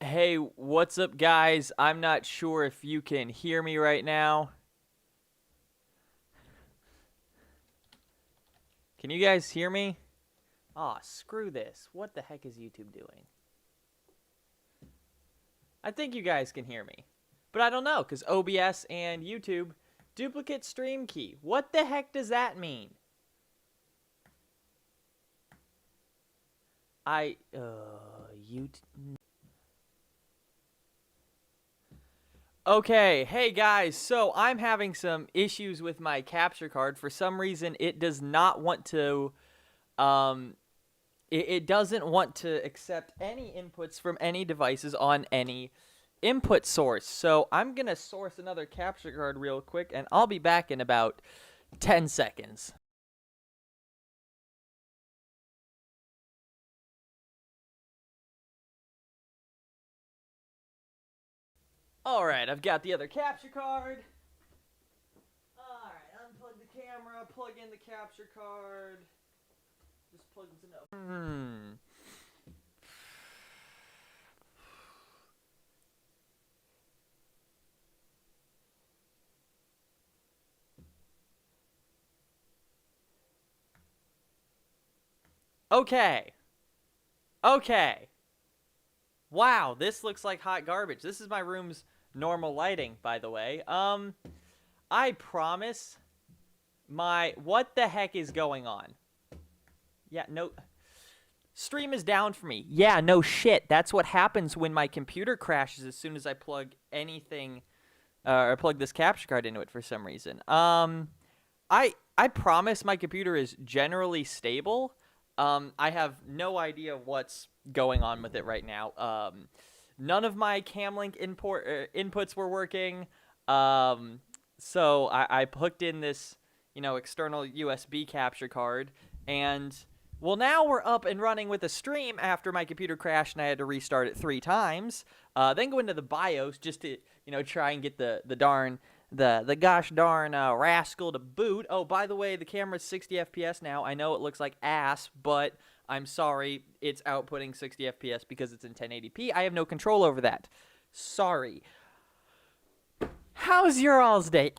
Hey, what's up, guys? I'm not sure if you can hear me right now. Can you guys hear me? Aw, screw this. What the heck is YouTube doing? I think you guys can hear me. But I don't know, because OBS and YouTube duplicate stream key. What the heck does that mean? YouTube. Okay, hey guys, so I'm having some issues with my capture card. For some reason, it does not want to, it doesn't want to accept any inputs from any devices on any input source. So I'm going to source another capture card real quick, and I'll be back in about 10 seconds. Alright, I've got the other capture card. Alright, unplug the camera, plug in the capture card. Just plug this in. Okay. Okay. Wow, this looks like hot garbage. This is my room's normal lighting, by the way. I promise what the heck is going on? Yeah, no. Stream is down for me. Yeah, no shit. That's what happens when my computer crashes as soon as I plug anything, or plug this capture card into it for some reason. I promise my computer is generally stable. I have no idea what's going on with it right now. None of my Camlink inputs were working. So I hooked in this, external USB capture card, and well, now we're up and running with a stream after my computer crashed and I had to restart it 3 times. Then go into the BIOS just to, try and get the gosh darn rascal to boot. Oh, by the way, the camera's 60 FPS now. I know it looks like ass, but I'm sorry, it's outputting 60 FPS because it's in 1080p. I have no control over that. Sorry. How's your all's day?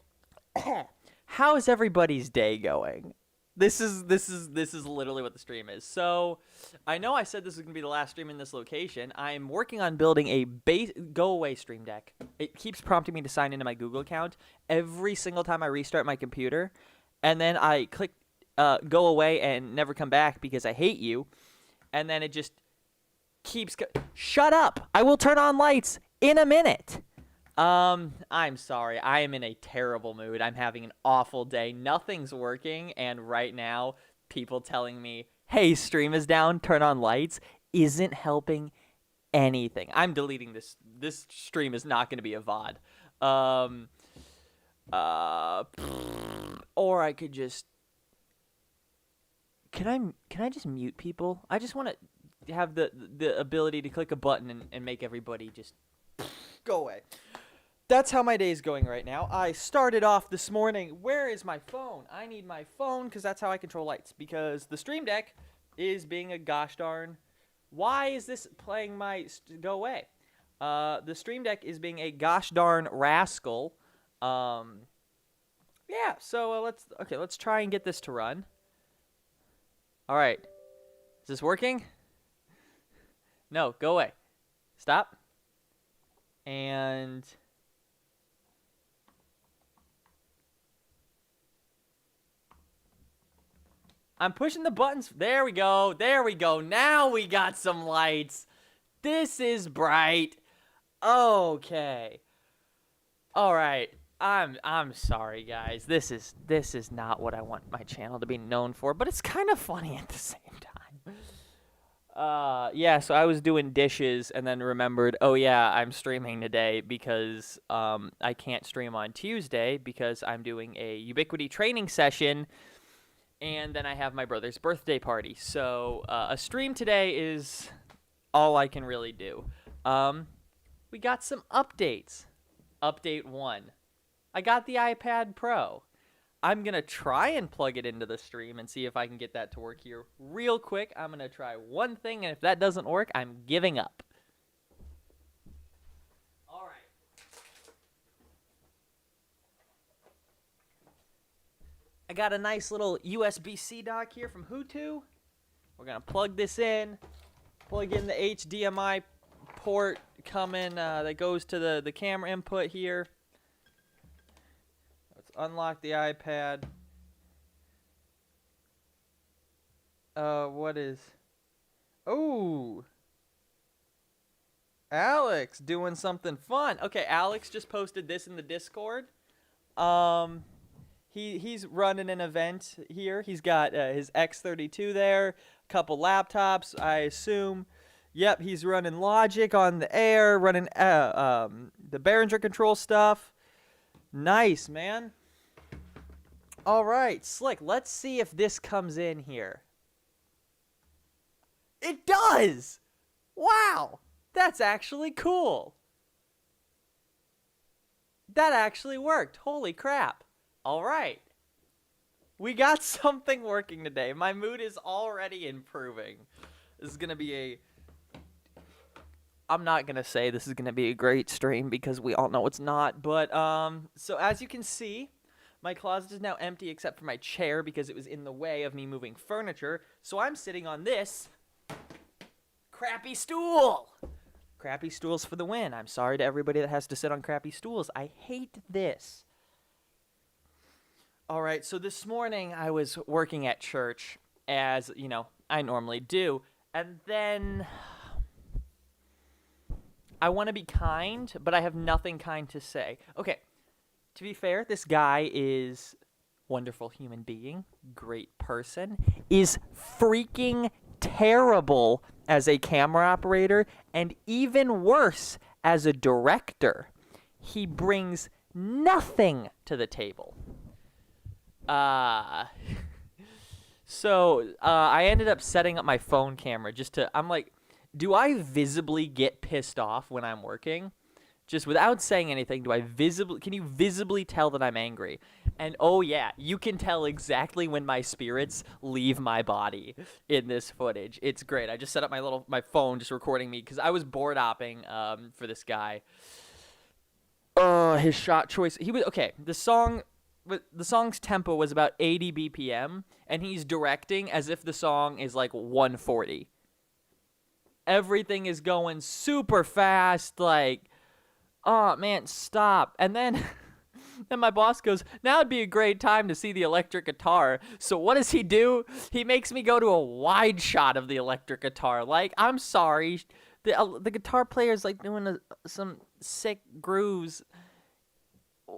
How's everybody's day going? This is literally what the stream is. So, I know I said this was going to be the last stream in this location. I'm working on building a go away Stream Deck. It keeps prompting me to sign into my Google account every single time I restart my computer, and then I click go away and never come back because I hate you, and then it just keeps shut up. I will turn on lights in a minute. I'm sorry. I am in a terrible mood. I'm having an awful day. Nothing's working, and right now, people telling me, hey, stream is down, turn on lights, isn't helping anything. I'm deleting this. This stream is not going to be a VOD. Or I could just... Can I just mute people? I just want to have the ability to click a button and make everybody just go away. That's how my day is going right now. I started off this morning. Where is my phone? I need my phone because that's how I control lights. Because the Stream Deck is being a gosh darn... Why is this playing my... Go away. The Stream Deck is being a gosh darn rascal. Yeah, so let's try and get this to run. All right. Is this working? No, go away. Stop. And... I'm pushing the buttons. There we go. There we go. Now we got some lights. This is bright. Okay. All right. I'm sorry, guys. This is not what I want my channel to be known for, but it's kind of funny at the same time. Yeah, so I was doing dishes and then remembered, oh yeah, I'm streaming today because I can't stream on Tuesday because I'm doing a Ubiquity training session. And then I have my brother's birthday party. So a stream today is all I can really do. We got some updates. Update 1. I got the iPad Pro. I'm going to try and plug it into the stream and see if I can get that to work here real quick. I'm going to try one thing, and if that doesn't work, I'm giving up. I got a nice little USB-C dock here from Hutu. We're going to plug this in. Plug in the HDMI port coming that goes to the camera input here. Let's unlock the iPad. What is... Oh! Alex doing something fun. Okay, Alex just posted this in the Discord. He's running an event here. He's got his X32 there, a couple laptops, I assume. Yep, he's running Logic on the air, running the Behringer control stuff. Nice, man. All right, Slick, let's see if this comes in here. It does! Wow! That's actually cool. That actually worked. Holy crap. All right. We got something working today. My mood is already improving. This is going to be I'm not going to say this is going to be a great stream because we all know it's not. But, so as you can see, my closet is now empty except for my chair because it was in the way of me moving furniture. So I'm sitting on this crappy stool. Crappy stools for the win. I'm sorry to everybody that has to sit on crappy stools. I hate this. All right, so this morning I was working at church, as, you know, I normally do. And then I want to be kind, but I have nothing kind to say. Okay, to be fair, this guy is wonderful human being, great person, is freaking terrible as a camera operator, and even worse as a director. He brings nothing to the table. So I ended up setting up my phone camera just to, I'm like, do I visibly get pissed off when I'm working? Just without saying anything, can you visibly tell that I'm angry? And oh yeah, you can tell exactly when my spirits leave my body in this footage. It's great. I just set up my phone just recording me because I was board opping for this guy. His shot choice. The song's tempo was about 80 BPM, and he's directing as if the song is like 140. Everything is going super fast, like, oh man, stop. And then my boss goes, now would be a great time to see the electric guitar. So what does he do? He makes me go to a wide shot of the electric guitar. Like, I'm sorry, the guitar player's like doing some sick grooves.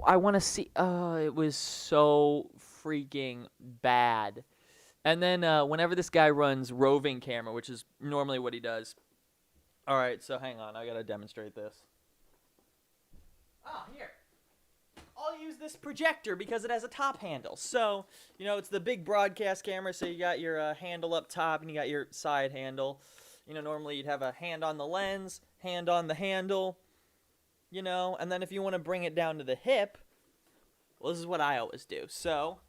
I want to see. It was so freaking bad. And then whenever this guy runs roving camera, which is normally what he does. All right, so hang on. I got to demonstrate this. Oh, here. I'll use this projector because it has a top handle. So, you know, it's the big broadcast camera, so you got your handle up top and you got your side handle. You know, normally you'd have a hand on the lens, hand on the handle, you know, and then if you want to bring it down to the hip, well, this is what I always do. So,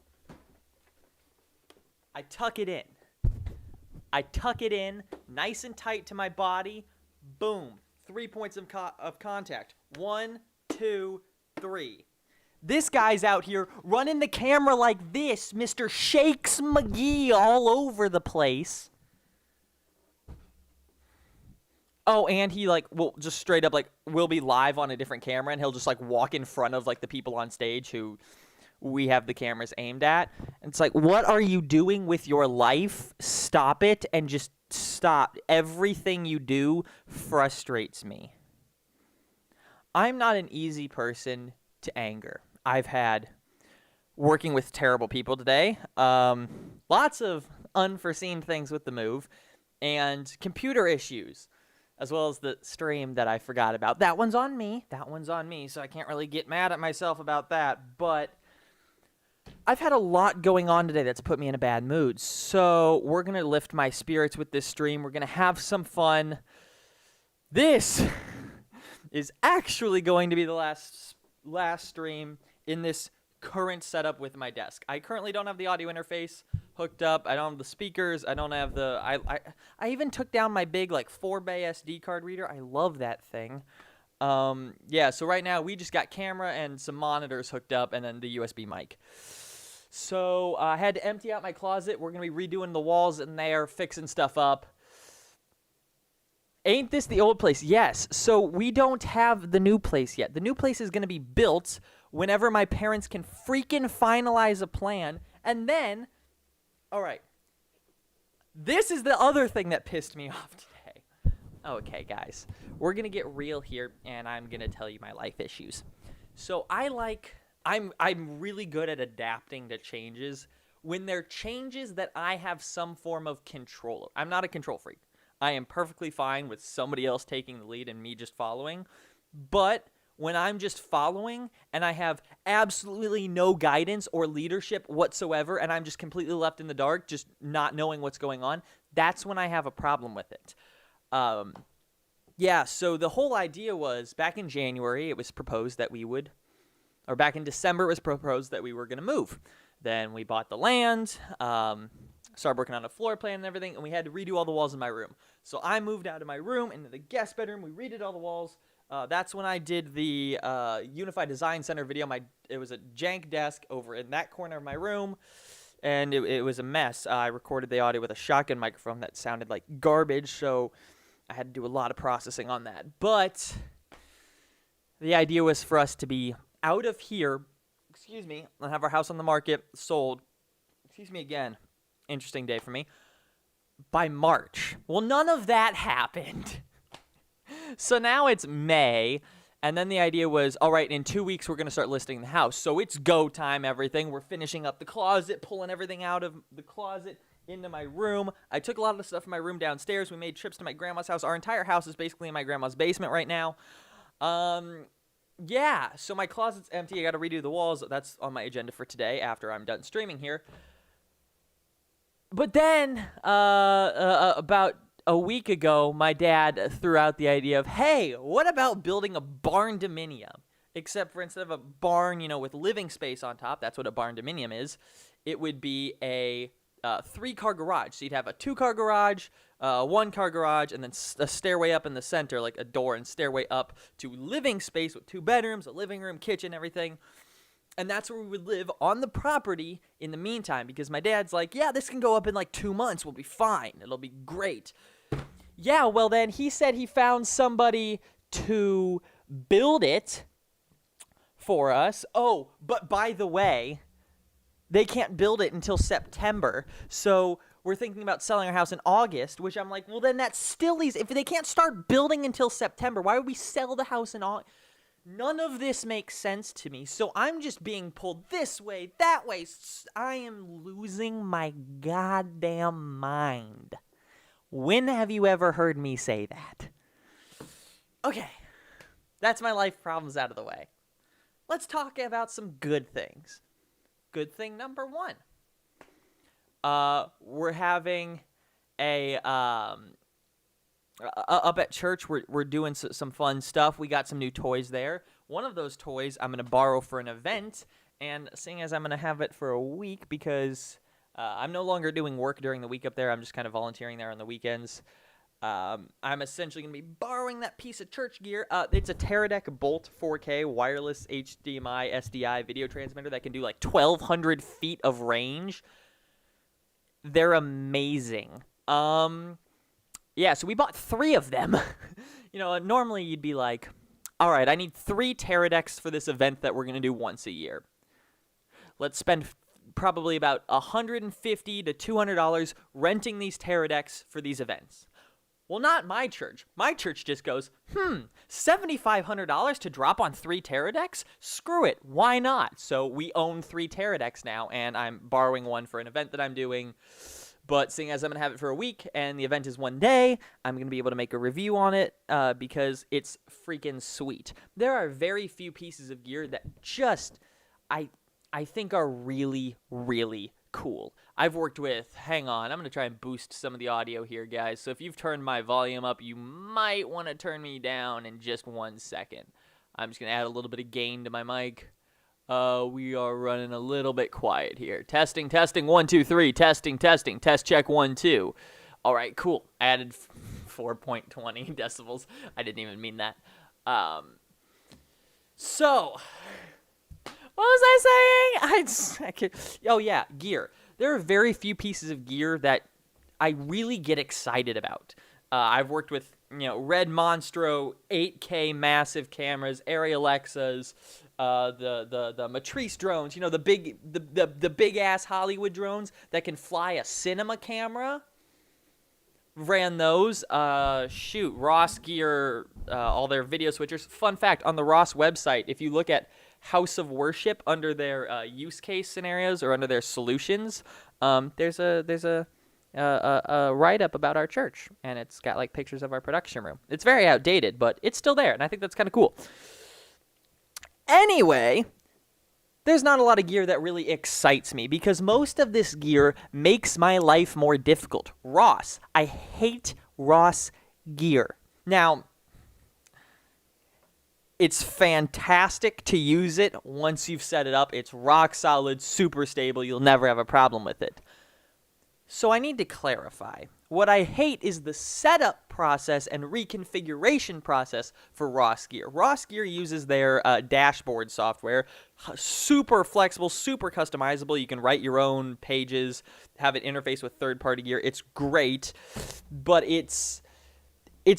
I tuck it in. I tuck it in nice and tight to my body. Boom. 3 points of contact. 1, 2, 3. This guy's out here running the camera like this, Mr. Shakes McGee all over the place. Oh, and he, like, will just straight up, like, will be live on a different camera, and he'll just, like, walk in front of, like, the people on stage who we have the cameras aimed at. And it's like, what are you doing with your life? Stop it, and just stop. Everything you do frustrates me. I'm not an easy person to anger. I've had working with terrible people today. Lots of unforeseen things with the move, and computer issues, as well as the stream that I forgot about. That one's on me. That one's on me, so I can't really get mad at myself about that. But I've had a lot going on today that's put me in a bad mood. So we're going to lift my spirits with this stream. We're going to have some fun. This is actually going to be the last stream in this current setup with my desk. I currently don't have the audio interface hooked up. I don't have the speakers. I don't have the... I even took down my big, like, 4-bay SD card reader. I love that thing. Yeah, so right now we just got camera and some monitors hooked up and then the USB mic. So I had to empty out my closet. We're going to be redoing the walls in there, fixing stuff up. Ain't this the old place? Yes. So we don't have the new place yet. The new place is going to be built whenever my parents can freaking finalize a plan. And then, all right, this is the other thing that pissed me off today. Okay, guys, we're going to get real here, and I'm going to tell you my life issues. So I'm really good at adapting to changes when they're changes that I have some form of control. I'm not a control freak. I am perfectly fine with somebody else taking the lead and me just following. But when I'm just following and I have absolutely no guidance or leadership whatsoever and I'm just completely left in the dark, just not knowing what's going on, that's when I have a problem with it. So the whole idea was back in January, it was proposed that we would, or back in December, it was proposed that we were going to move. Then we bought the land, started working on a floor plan and everything, and we had to redo all the walls in my room. So I moved out of my room into the guest bedroom. We redid all the walls. That's when I did the Unified Design Center video. It was a jank desk over in that corner of my room, and it was a mess. I recorded the audio with a shotgun microphone that sounded like garbage, so I had to do a lot of processing on that. But the idea was for us to be out of here, and have our house on the market, sold, again, interesting day for me, by March. Well, none of that happened. So now it's May, and then the idea was, all right, in 2 weeks we're going to start listing the house. So it's go time, everything. We're finishing up the closet, pulling everything out of the closet into my room. I took a lot of the stuff from my room downstairs. We made trips to my grandma's house. Our entire house is basically in my grandma's basement right now. So my closet's empty. I got to redo the walls. That's on my agenda for today after I'm done streaming here. But then, about a week ago, my dad threw out the idea of, hey, what about building a barn dominium? Except for instead of a barn, with living space on top, that's what a barn dominium is, it would be a 3-car garage. So you'd have a 2-car garage, 1-car garage, and then a stairway up in the center, like a door and stairway up to living space with 2 bedrooms, a living room, kitchen, everything. And that's where we would live on the property in the meantime, because my dad's like, yeah, this can go up in like 2 months. We'll be fine. It'll be great. Yeah, well then he said he found somebody to build it for us. Oh, but by the way, they can't build it until September. So we're thinking about selling our house in August, which I'm like, well then that's still easy. If they can't start building until September, why would we sell the house in August? None of this makes sense to me, so I'm just being pulled this way, that way. I am losing my goddamn mind. When have you ever heard me say that? Okay, that's my life problems out of the way. Let's talk about some good things. Good thing number 1. We're having up at church, we're doing some fun stuff. We got some new toys there. One of those toys I'm going to borrow for an event, and seeing as I'm going to have it for a week because I'm no longer doing work during the week up there. I'm just kind of volunteering there on the weekends. I'm essentially going to be borrowing that piece of church gear. It's a Teradek Bolt 4K wireless HDMI SDI video transmitter that can do like 1,200 feet of range. They're amazing. So we bought 3 of them. Normally you'd be like, all right, I need 3 Teradeks for this event that we're going to do once a year. Let's spend probably about $150 to $200 renting these Teradeks for these events. Well, not my church. My church just goes, $7,500 to drop on 3 Teradeks? Screw it. Why not? So we own 3 Teradeks now, and I'm borrowing one for an event that I'm doing. But seeing as I'm going to have it for a week and the event is one day, I'm going to be able to make a review on it because it's freaking sweet. There are very few pieces of gear that just, I think are really, really cool. I've worked with, hang on, I'm going to try and boost some of the audio here, guys. So if you've turned my volume up, you might want to turn me down in just 1 second. I'm just going to add a little bit of gain to my mic. We are running a little bit quiet here. Testing, 1, 2, 3. Testing. Test check 1, 2. All right, cool. I added 4.20 decibels. I didn't even mean that. So What was I saying? Oh yeah, gear. There are very few pieces of gear that I really get excited about. I've worked with Red Monstro 8K massive cameras, Arri Alexas, the Matrice drones. The big ass Hollywood drones that can fly a cinema camera. Ran those. Ross Gear, all their video switchers. Fun fact, on the Ross website, if you look at House of Worship under their use case scenarios or under their solutions, there's a write-up about our church, and it's got like pictures of our production room. It's very outdated, but it's still there, and I think that's kind of cool. Anyway, there's not a lot of gear that really excites me because most of this gear makes my life more difficult. Ross. I hate Ross gear. Now, it's fantastic to use it once you've set it up. It's rock solid, super stable. You'll never have a problem with it. So I need to clarify. What I hate is the setup process and reconfiguration process for Ross Gear. Ross Gear uses their dashboard software. Super flexible, super customizable. You can write your own pages, have it interface with third-party gear. It's great, but it's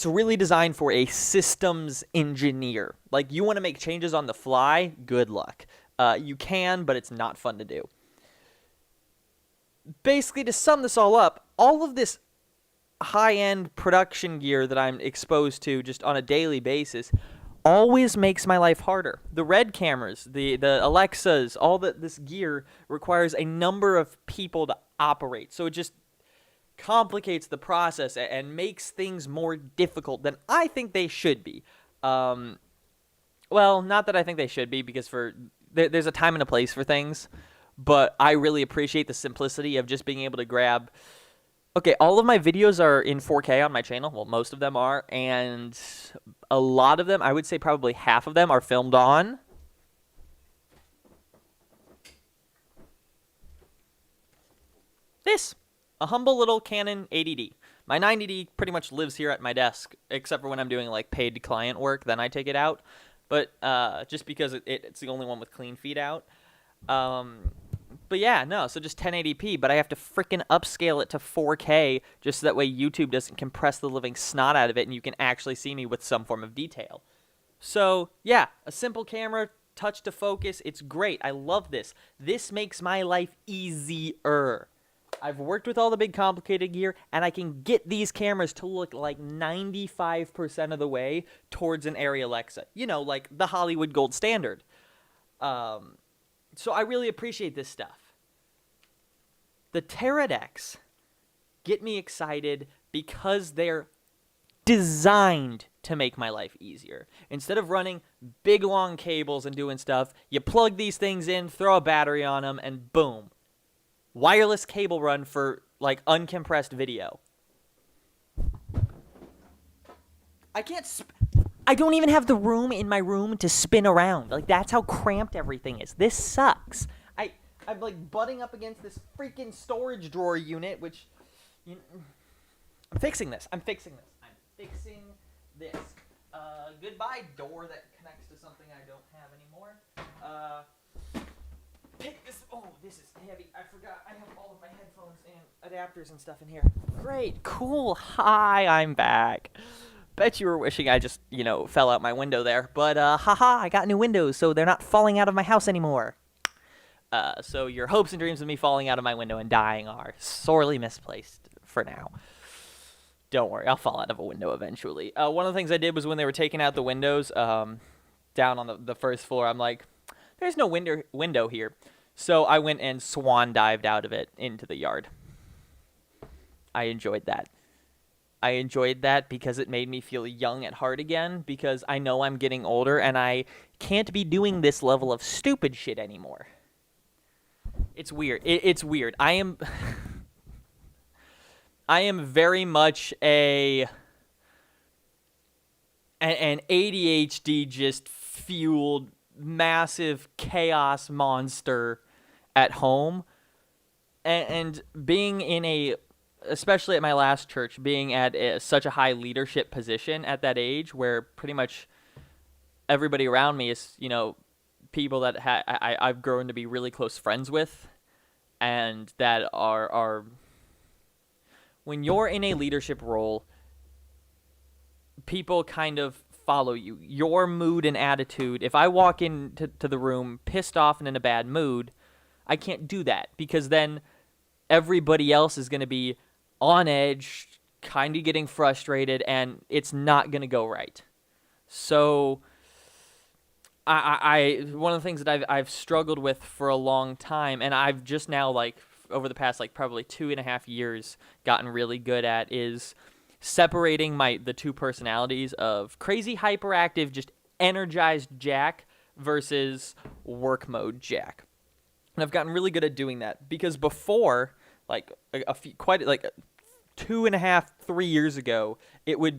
really designed for a systems engineer. Like, you want to make changes on the fly? Good luck. You can, but it's not fun to do. Basically, to sum this all up, all of this high-end production gear that I'm exposed to just on a daily basis always makes my life harder. The Red cameras, the Alexas, this gear requires a number of people to operate. So it just complicates the process and makes things more difficult than I think they should be. Well, not that I think they should be, because there's a time and a place for things. But I really appreciate the simplicity of just being able to grab... Okay, all of my videos are in 4K on my channel. Well, most of them are. And a lot of them, I would say probably half of them, are filmed on... this. A humble little Canon 80D. My 90D pretty much lives here at my desk, except for when I'm doing like paid client work, then I take it out. But just because it's the only one with clean feed out. But yeah, no, so just 1080p, but I have to freaking upscale it to 4K just so that way YouTube doesn't compress the living snot out of it and you can actually see me with some form of detail. So, yeah, a simple camera, touch to focus, it's great. I love this. This makes my life easier. I've worked with all the big complicated gear, and I can get these cameras to look like 95% of the way towards an Arri Alexa. You know, like the Hollywood gold standard. So I really appreciate this stuff. The Teradeks get me excited because they're designed to make my life easier. Instead of running big long cables and doing stuff, you plug these things in, throw a battery on them, and boom. Wireless cable run for, like, uncompressed video. I don't even have the room in my room to spin around. Like, that's how cramped everything is. This sucks. I'm like butting up against this freaking storage drawer unit, which... I'm fixing this. Goodbye, door that connects to something I don't have anymore. Pick this... Oh, this is heavy. I forgot. I have all of my headphones and adapters and stuff in here. Great. Cool. Hi, I'm back. Bet you were wishing I just, fell out my window there. But, haha, I got new windows, so they're not falling out of my house anymore. So your hopes and dreams of me falling out of my window and dying are sorely misplaced for now. Don't worry, I'll fall out of a window eventually. One of the things I did was when they were taking out the windows down on the first floor, I'm like, there's no window here. So I went and swan dived out of it into the yard. I enjoyed that. I enjoyed that because it made me feel young at heart again, because I know I'm getting older and I can't be doing this level of stupid shit anymore. It's weird. It's weird. I am very much an ADHD just fueled massive chaos monster at home, and being in especially at my last church, being at such a high leadership position at that age where pretty much everybody around me is, people that I've grown to be really close friends with, and that are when you're in a leadership role, people kind of follow you. Your mood and attitude. If I walk into the room pissed off and in a bad mood, I can't do that, because then everybody else is going to be on edge, kind of getting frustrated, and it's not going to go right. So I one of the things that I've struggled with for a long time, and I've just now, like, over the past, like, probably 2.5 years gotten really good at, is separating the two personalities of crazy hyperactive, just energized Jack versus work mode Jack. And I've gotten really good at doing that, because before, like, quite 2.5, 3 years ago, I would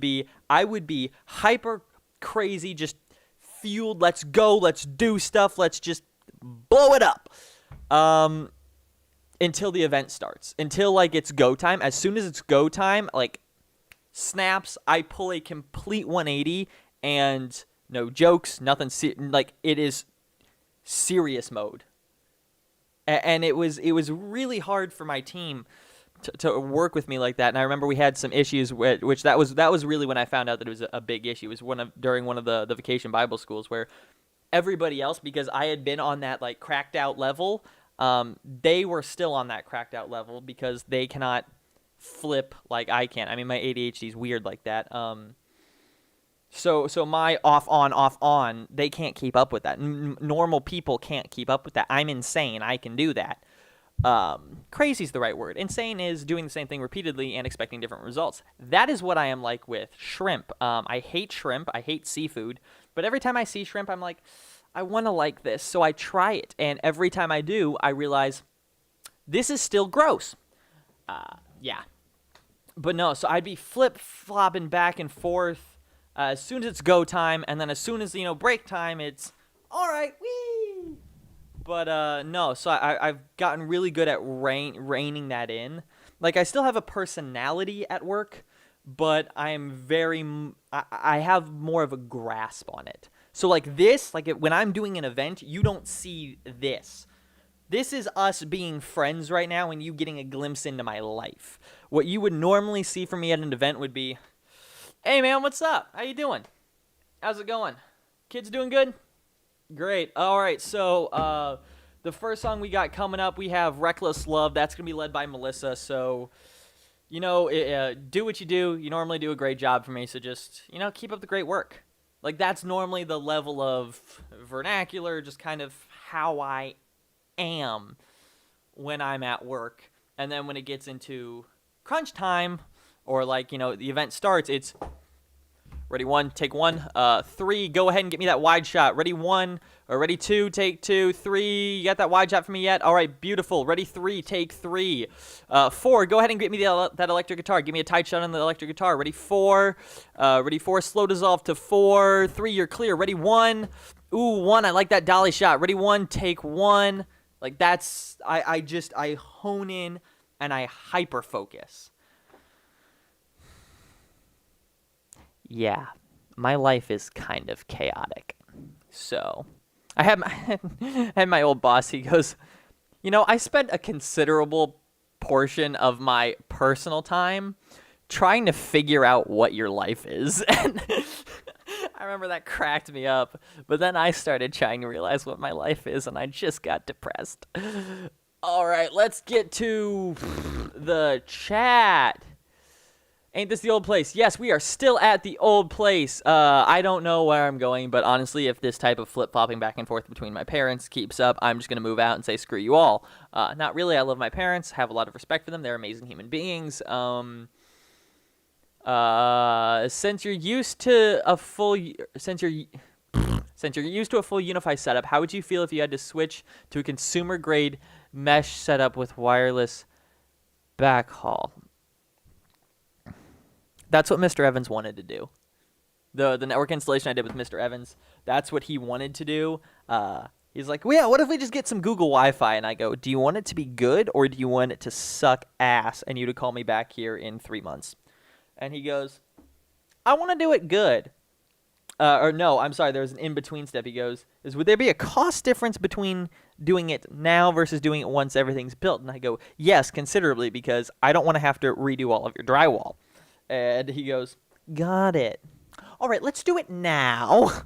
be hyper crazy, just fueled, let's go, let's do stuff, let's just blow it up. Until the event starts. Until, like, it's go time. As soon as it's go time, like, snaps, I pull a complete 180, and no jokes, nothing, like, it is serious mode. And it was really hard for my team to work with me like that. And I remember we had some issues, which that was really when I found out that it was a big issue. It was during one of the vacation Bible schools, where everybody else, because I had been on that, like, cracked out level, they were still on that cracked out level, because they cannot flip like I can. I mean, my ADHD is weird like that. So my off on, they can't keep up with that. Normal people can't keep up with that. I'm insane. I can do that. Crazy's the right word. Insane is doing the same thing repeatedly and expecting different results. That is what I am like with shrimp. I hate shrimp. I hate seafood. But every time I see shrimp, I'm like, I want to like this. So I try it. And every time I do, I realize this is still gross. Yeah. But no, so I'd be flip-flopping back and forth as soon as it's go time, and then as soon as, break time, it's, all right, whee! But no, so I've gotten really good at reining that in. Like, I still have a personality at work, but I have more of a grasp on it. So, like, this, like, when I'm doing an event, you don't see this. This is us being friends right now, and you getting a glimpse into my life. What you would normally see from me at an event would be, hey, man, what's up? How you doing? How's it going? Kids doing good? Great. All right, so the first song we got coming up, we have Reckless Love. That's going to be led by Melissa. So, do what you do. You normally do a great job for me, so just, keep up the great work. Like, that's normally the level of vernacular, just kind of how I am when I'm at work. And then when it gets into crunch time, or, like, the event starts, it's ready, 1, take 1, 3, go ahead and get me that wide shot. Ready, 1, or ready, 2, take 2, 3, you got that wide shot for me yet? All right, beautiful. Ready, 3, take 3. 4, go ahead and get me that electric guitar. Give me a tight shot on the electric guitar. Ready, 4, slow dissolve to 4, 3, you're clear. Ready, 1, ooh, 1, I like that dolly shot. Ready, 1, take 1. Like, that's, I hone in and I hyper focus. Yeah, my life is kind of chaotic. So, I had my old boss, he goes, I spent a considerable portion of my personal time trying to figure out what your life is. And I remember that cracked me up. But then I started trying to realize what my life is, and I just got depressed. All right, let's get to the chat. Ain't this the old place? Yes, we are still at the old place. I don't know where I'm going, but honestly, if this type of flip-flopping back and forth between my parents keeps up, I'm just going to move out and say screw you all. Not really. I love my parents, have a lot of respect for them. They're amazing human beings. Since you're used to a full unified setup, how would you feel if you had to switch to a consumer-grade mesh setup with wireless backhaul? That's what Mr. Evans wanted to do. The network installation I did with Mr. Evans, that's what he wanted to do. He's like, well, yeah, what if we just get some Google Wi-Fi? And I go, do you want it to be good, or do you want it to suck ass and you to call me back here in 3 months? And he goes, I want to do it good. or no, I'm sorry, there's an in-between step. He goes, would there be a cost difference between doing it now versus doing it once everything's built? And I go, yes, considerably, because I don't want to have to redo all of your drywall. And he goes, got it. All right, let's do it now.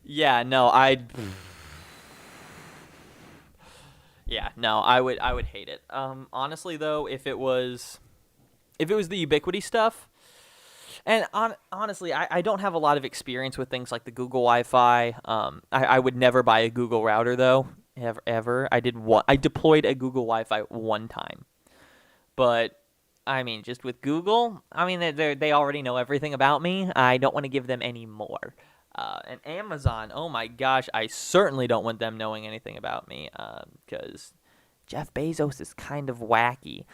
Yeah, no, yeah, no, I would hate it. Honestly though, if it was the Ubiquiti stuff, and honestly, I don't have a lot of experience with things like the Google Wi-Fi. I would never buy a Google router though, ever. I deployed a Google Wi-Fi one time, but I mean, just with Google, I mean, they already know everything about me. I don't want to give them any more. And Amazon, oh my gosh, I certainly don't want them knowing anything about me, because Jeff Bezos is kind of wacky.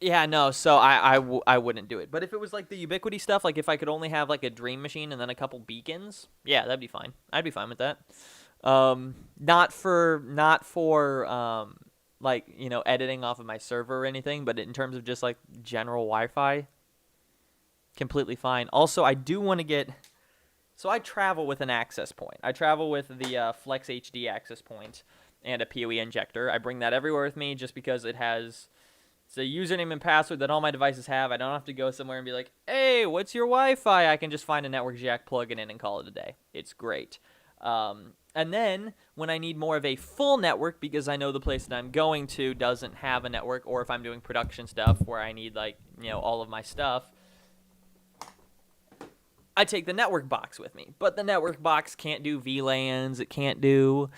Yeah, no, so I wouldn't do it. But if it was like the Ubiquiti stuff, like if I could only have like a Dream Machine and then a couple beacons, yeah, that'd be fine. I'd be fine with that. Not for like, you know, editing off of my server or anything, but in terms of just like general Wi-Fi, completely fine. Also, I do want to get, so I travel with an access point. I travel with the Flex HD access point and a PoE injector. I bring that everywhere with me just because it's a username and password that all my devices have. I don't have to go somewhere and be like, hey, what's your Wi-Fi? I can just find a network jack, plug it in, and call it a day. It's great. And then when I need more of a full network, because I know the place that I'm going to doesn't have a network, or if I'm doing production stuff where I need, like, you know, all of my stuff, I take the network box with me. But the network box can't do VLANs. It can't do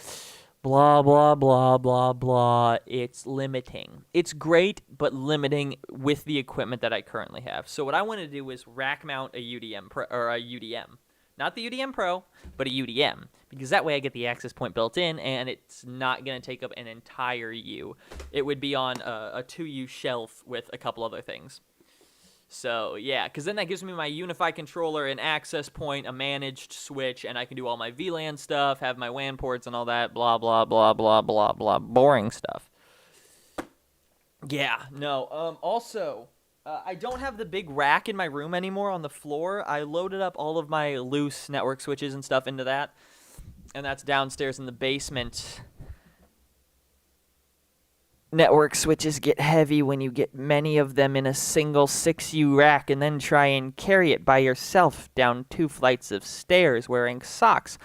blah, blah, blah, blah, blah. It's limiting. It's great, but limiting with the equipment that I currently have. So what I want to do is rack mount a UDM or a UDM. Not the UDM Pro, but a UDM. Because that way I get the access point built in, and it's not going to take up an entire U. It would be on a 2U shelf with a couple other things. So, yeah, because then that gives me my unified controller, an access point, a managed switch, and I can do all my VLAN stuff, have my WAN ports and all that, blah, blah, blah, blah, blah, blah, boring stuff. Yeah, no, also, I don't have the big rack in my room anymore on the floor. I loaded up all of my loose network switches and stuff into that, and that's downstairs in the basement. Network switches get heavy when you get many of them in a single 6U rack and then try and carry it by yourself down 2 flights of stairs wearing socks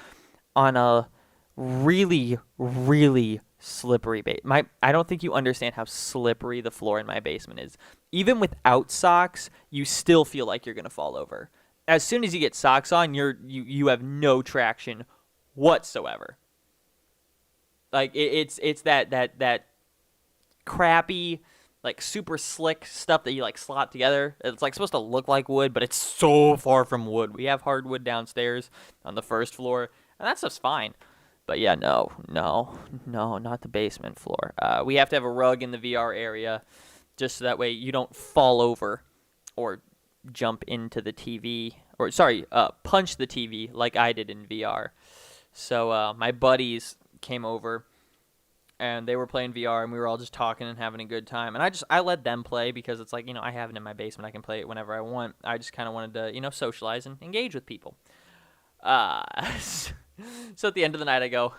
on a really, really slippery base. I don't think you understand how slippery the floor in my basement is. Even without socks, you still feel like you're going to fall over. As soon as you get socks on, you have no traction whatsoever. Like it's that crappy, like super slick stuff that you like slot together. It's like supposed to look like wood, but it's so far from wood. We have hardwood downstairs on the first floor, and that stuff's fine. But yeah, no, not the basement floor. We have to have a rug in the VR area, just so that way you don't fall over or jump into the TV, or punch the TV like I did in VR. So my buddies came over, and they were playing VR, and we were all just talking and having a good time. And I let them play because it's like, you know, I have it in my basement. I can play it whenever I want. I just kind of wanted to, you know, socialize and engage with people. So at the end of the night, I go,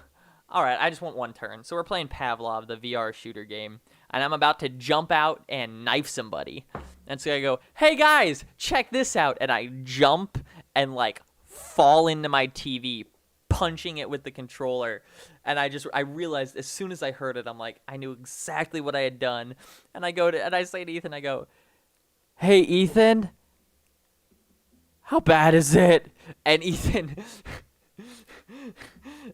all right, I just want one turn. So we're playing Pavlov, the VR shooter game, and I'm about to jump out and knife somebody. And so I go, hey, guys, check this out. And I jump and, like, fall into my TV, punching it with the controller. And I realized as soon as I heard it, I'm like, I knew exactly what I had done. And I say to Ethan, I go, hey, Ethan, how bad is it? And Ethan,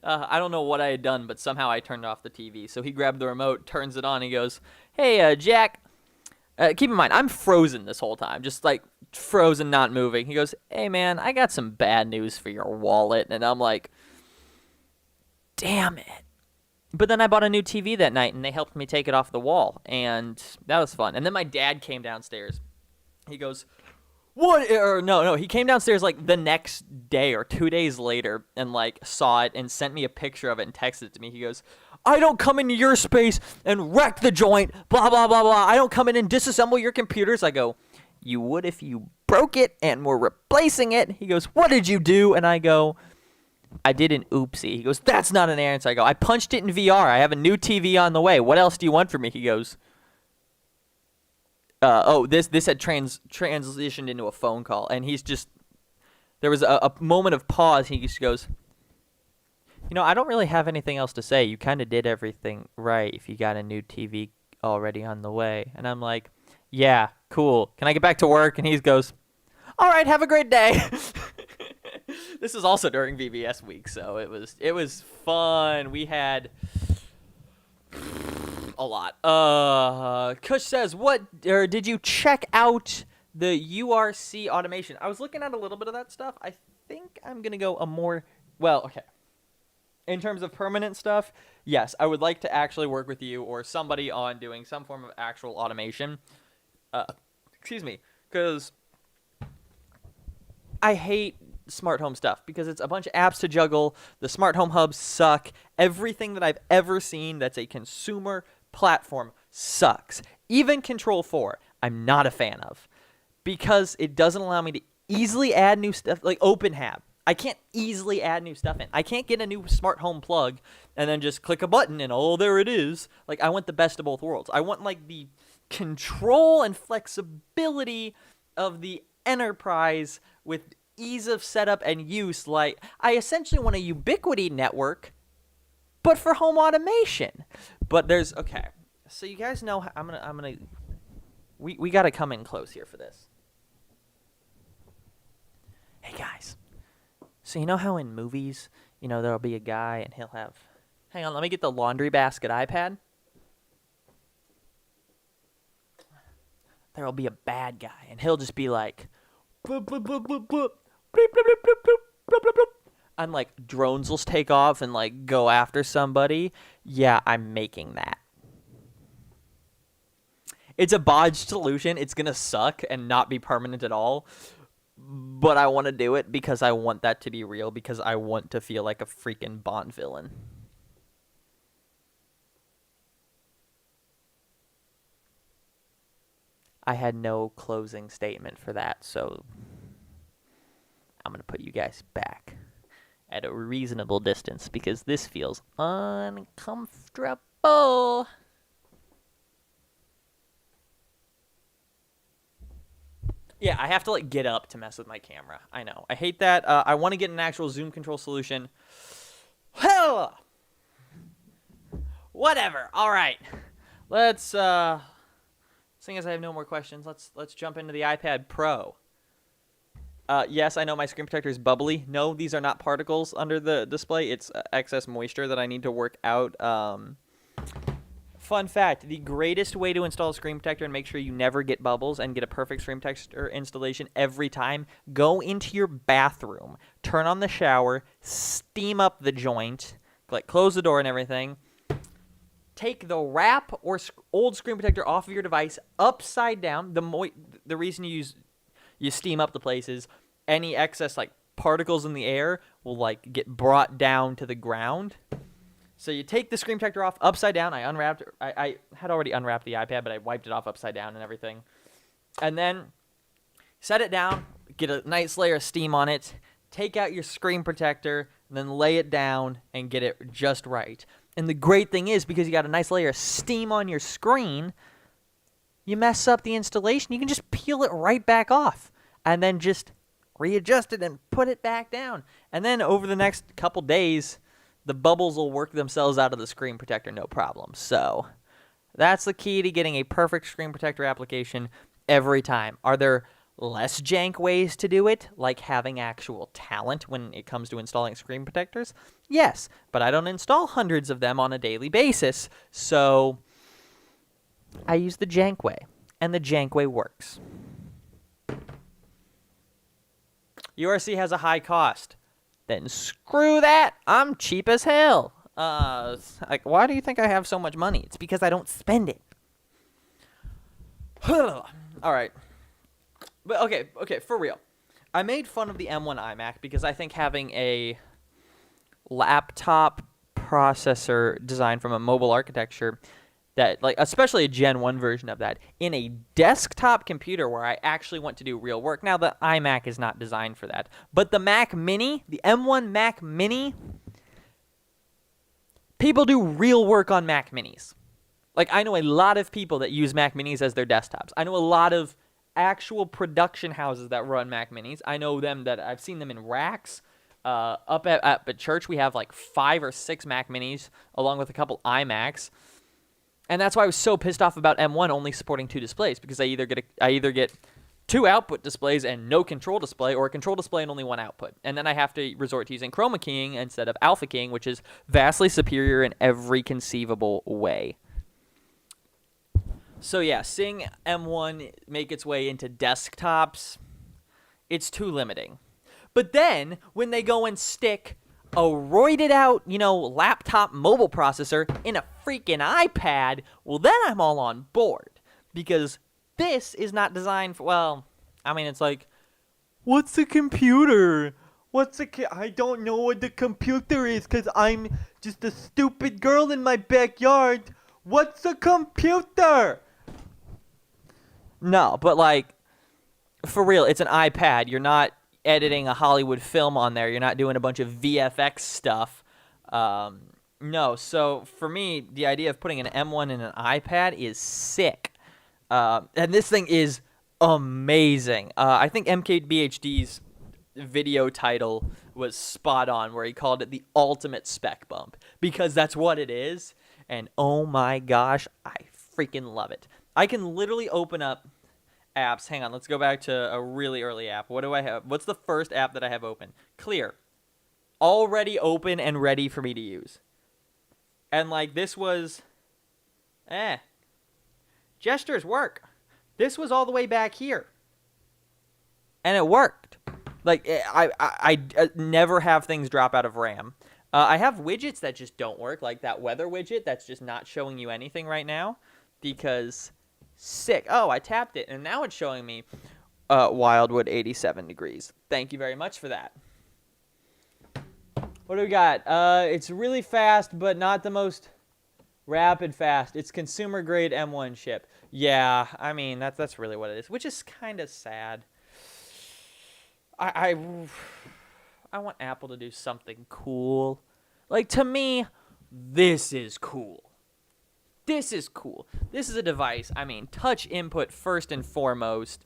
I don't know what I had done, but somehow I turned off the TV. So he grabbed the remote, turns it on, and he goes, hey, Jack, keep in mind, I'm frozen this whole time, just like frozen, not moving. He goes, hey, man, I got some bad news for your wallet. And I'm like, damn it. But then I bought a new TV that night, and they helped me take it off the wall, and that was fun. And then my dad came downstairs. He goes, what? Or no, he came downstairs like the next day or 2 days later and like saw it and sent me a picture of it and texted it to me. He goes, I don't come into your space and wreck the joint, blah, blah, blah, blah. I don't come in and disassemble your computers. I go, you would if you broke it and we're replacing it. He goes, what did you do? And I go, I did an oopsie. He goes, that's not an answer. I go, I punched it in VR. I have a new TV on the way. What else do you want from me? He goes, this had transitioned into a phone call. And he's just, there was a moment of pause. He just goes, I don't really have anything else to say. You kind of did everything right if you got a new TV already on the way. And I'm like, yeah, cool. Can I get back to work? And he goes, all right, have a great day. This is also during VBS week, so it was fun. We had a lot. Kush says, did you check out the URC automation? I was looking at a little bit of that stuff. I think I'm going to go okay. In terms of permanent stuff, yes, I would like to actually work with you or somebody on doing some form of actual automation. Excuse me, because I hate smart home stuff because it's a bunch of apps to juggle. The smart home hubs suck. Everything that I've ever seen that's a consumer platform sucks. Even Control 4, I'm not a fan of because it doesn't allow me to easily add new stuff like OpenHab. I can't easily add new stuff in. I can't get a new smart home plug and then just click a button and there it is. Like, I want the best of both worlds. I want like the control and flexibility of the enterprise with ease of setup and use. Like, I essentially want a Ubiquiti network, but for home automation. But okay. So you guys know we got to come in close here for this. Hey guys. So you know how in movies, there'll be a guy and he'll have, hang on, let me get the laundry basket iPad. There'll be a bad guy and he'll just be like, bloop, bloop, bloop, bloop, bloop, bloop, bloop, bloop, bloop, bloop, bloop, bloop. And like drones will take off and like go after somebody. Yeah, I'm making that. It's a bodged solution. It's going to suck and not be permanent at all. But I want to do it because I want that to be real, because I want to feel like a freaking Bond villain. I had no closing statement for that, so I'm going to put you guys back at a reasonable distance because this feels uncomfortable. Yeah, I have to like get up to mess with my camera. I know. I hate that. I want to get an actual zoom control solution. Hell! Whatever. All right. Let's seeing as I have no more questions, let's jump into the iPad Pro. Yes, I know my screen protector is bubbly. No, these are not particles under the display. It's excess moisture that I need to work out. Fun fact, the greatest way to install a screen protector and make sure you never get bubbles and get a perfect screen protector installation every time, go into your bathroom, turn on the shower, steam up the joint, like close the door and everything, take the wrap or old screen protector off of your device upside down. The reason you steam up the place is any excess like particles in the air will like get brought down to the ground. So you take the screen protector off upside down. I had already unwrapped the iPad, but I wiped it off upside down and everything. And then set it down, get a nice layer of steam on it, take out your screen protector, and then lay it down and get it just right. And the great thing is, because you got a nice layer of steam on your screen, you mess up the installation, you can just peel it right back off and then just readjust it and put it back down. And then over the next couple days, the bubbles will work themselves out of the screen protector, no problem. So that's the key to getting a perfect screen protector application every time. Are there less jank ways to do it, like having actual talent when it comes to installing screen protectors? Yes, but I don't install hundreds of them on a daily basis, so I use the jank way, and the jank way works. URC has a high cost. Then screw that. I'm cheap as hell. Why do you think I have so much money? It's because I don't spend it. All right. But okay, for real. I made fun of the M1 iMac because I think having a laptop processor designed from a mobile architecture that, like, especially a Gen 1 version of that, in a desktop computer where I actually want to do real work. Now, the iMac is not designed for that, but the Mac Mini, the M1 Mac Mini, people do real work on Mac Minis. Like, I know a lot of people that use Mac Minis as their desktops. I know a lot of actual production houses that run Mac Minis. I know them that I've seen them in racks. Up at church, we have like 5 or 6 Mac Minis, along with a couple iMacs. And that's why I was so pissed off about M1 only supporting 2 displays, because I either get 2 output displays and no control display, or a control display and only 1 output. And then I have to resort to using chroma keying instead of alpha keying, which is vastly superior in every conceivable way. So yeah, seeing M1 make its way into desktops, it's too limiting. But then, when they go and stick a roided out, laptop mobile processor in a freaking iPad, well, then I'm all on board. Because this is not designed for, it's like, what's a computer? I don't know what the computer is because I'm just a stupid girl in my backyard. What's a computer? No, but like, for real, it's an iPad. You're not editing a Hollywood film on there. You're not doing a bunch of VFX stuff. No, so for me, the idea of putting an M1 in an iPad is sick. And this thing is amazing. I think MKBHD's video title was spot on, where he called it the ultimate spec bump, because that's what it is. And oh my gosh, I freaking love it. I can literally open up apps. Hang on, let's go back to a really early app. What do I have? What's the first app that I have open? Clear. Already open and ready for me to use. And like, this was, gestures work. This was all the way back here. And it worked. Like, I never have things drop out of RAM. I have widgets that just don't work, like that weather widget that's just not showing you anything right now, because sick. Oh, I tapped it, and now it's showing me Wildwood 87 degrees. Thank you very much for that. What do we got? It's really fast, but not the most rapid fast. It's consumer grade M1 chip. Yeah, I mean, that's really what it is, which is kind of sad. I want Apple to do something cool. Like, to me, this is cool. This is cool. This is a device. I mean, touch input first and foremost.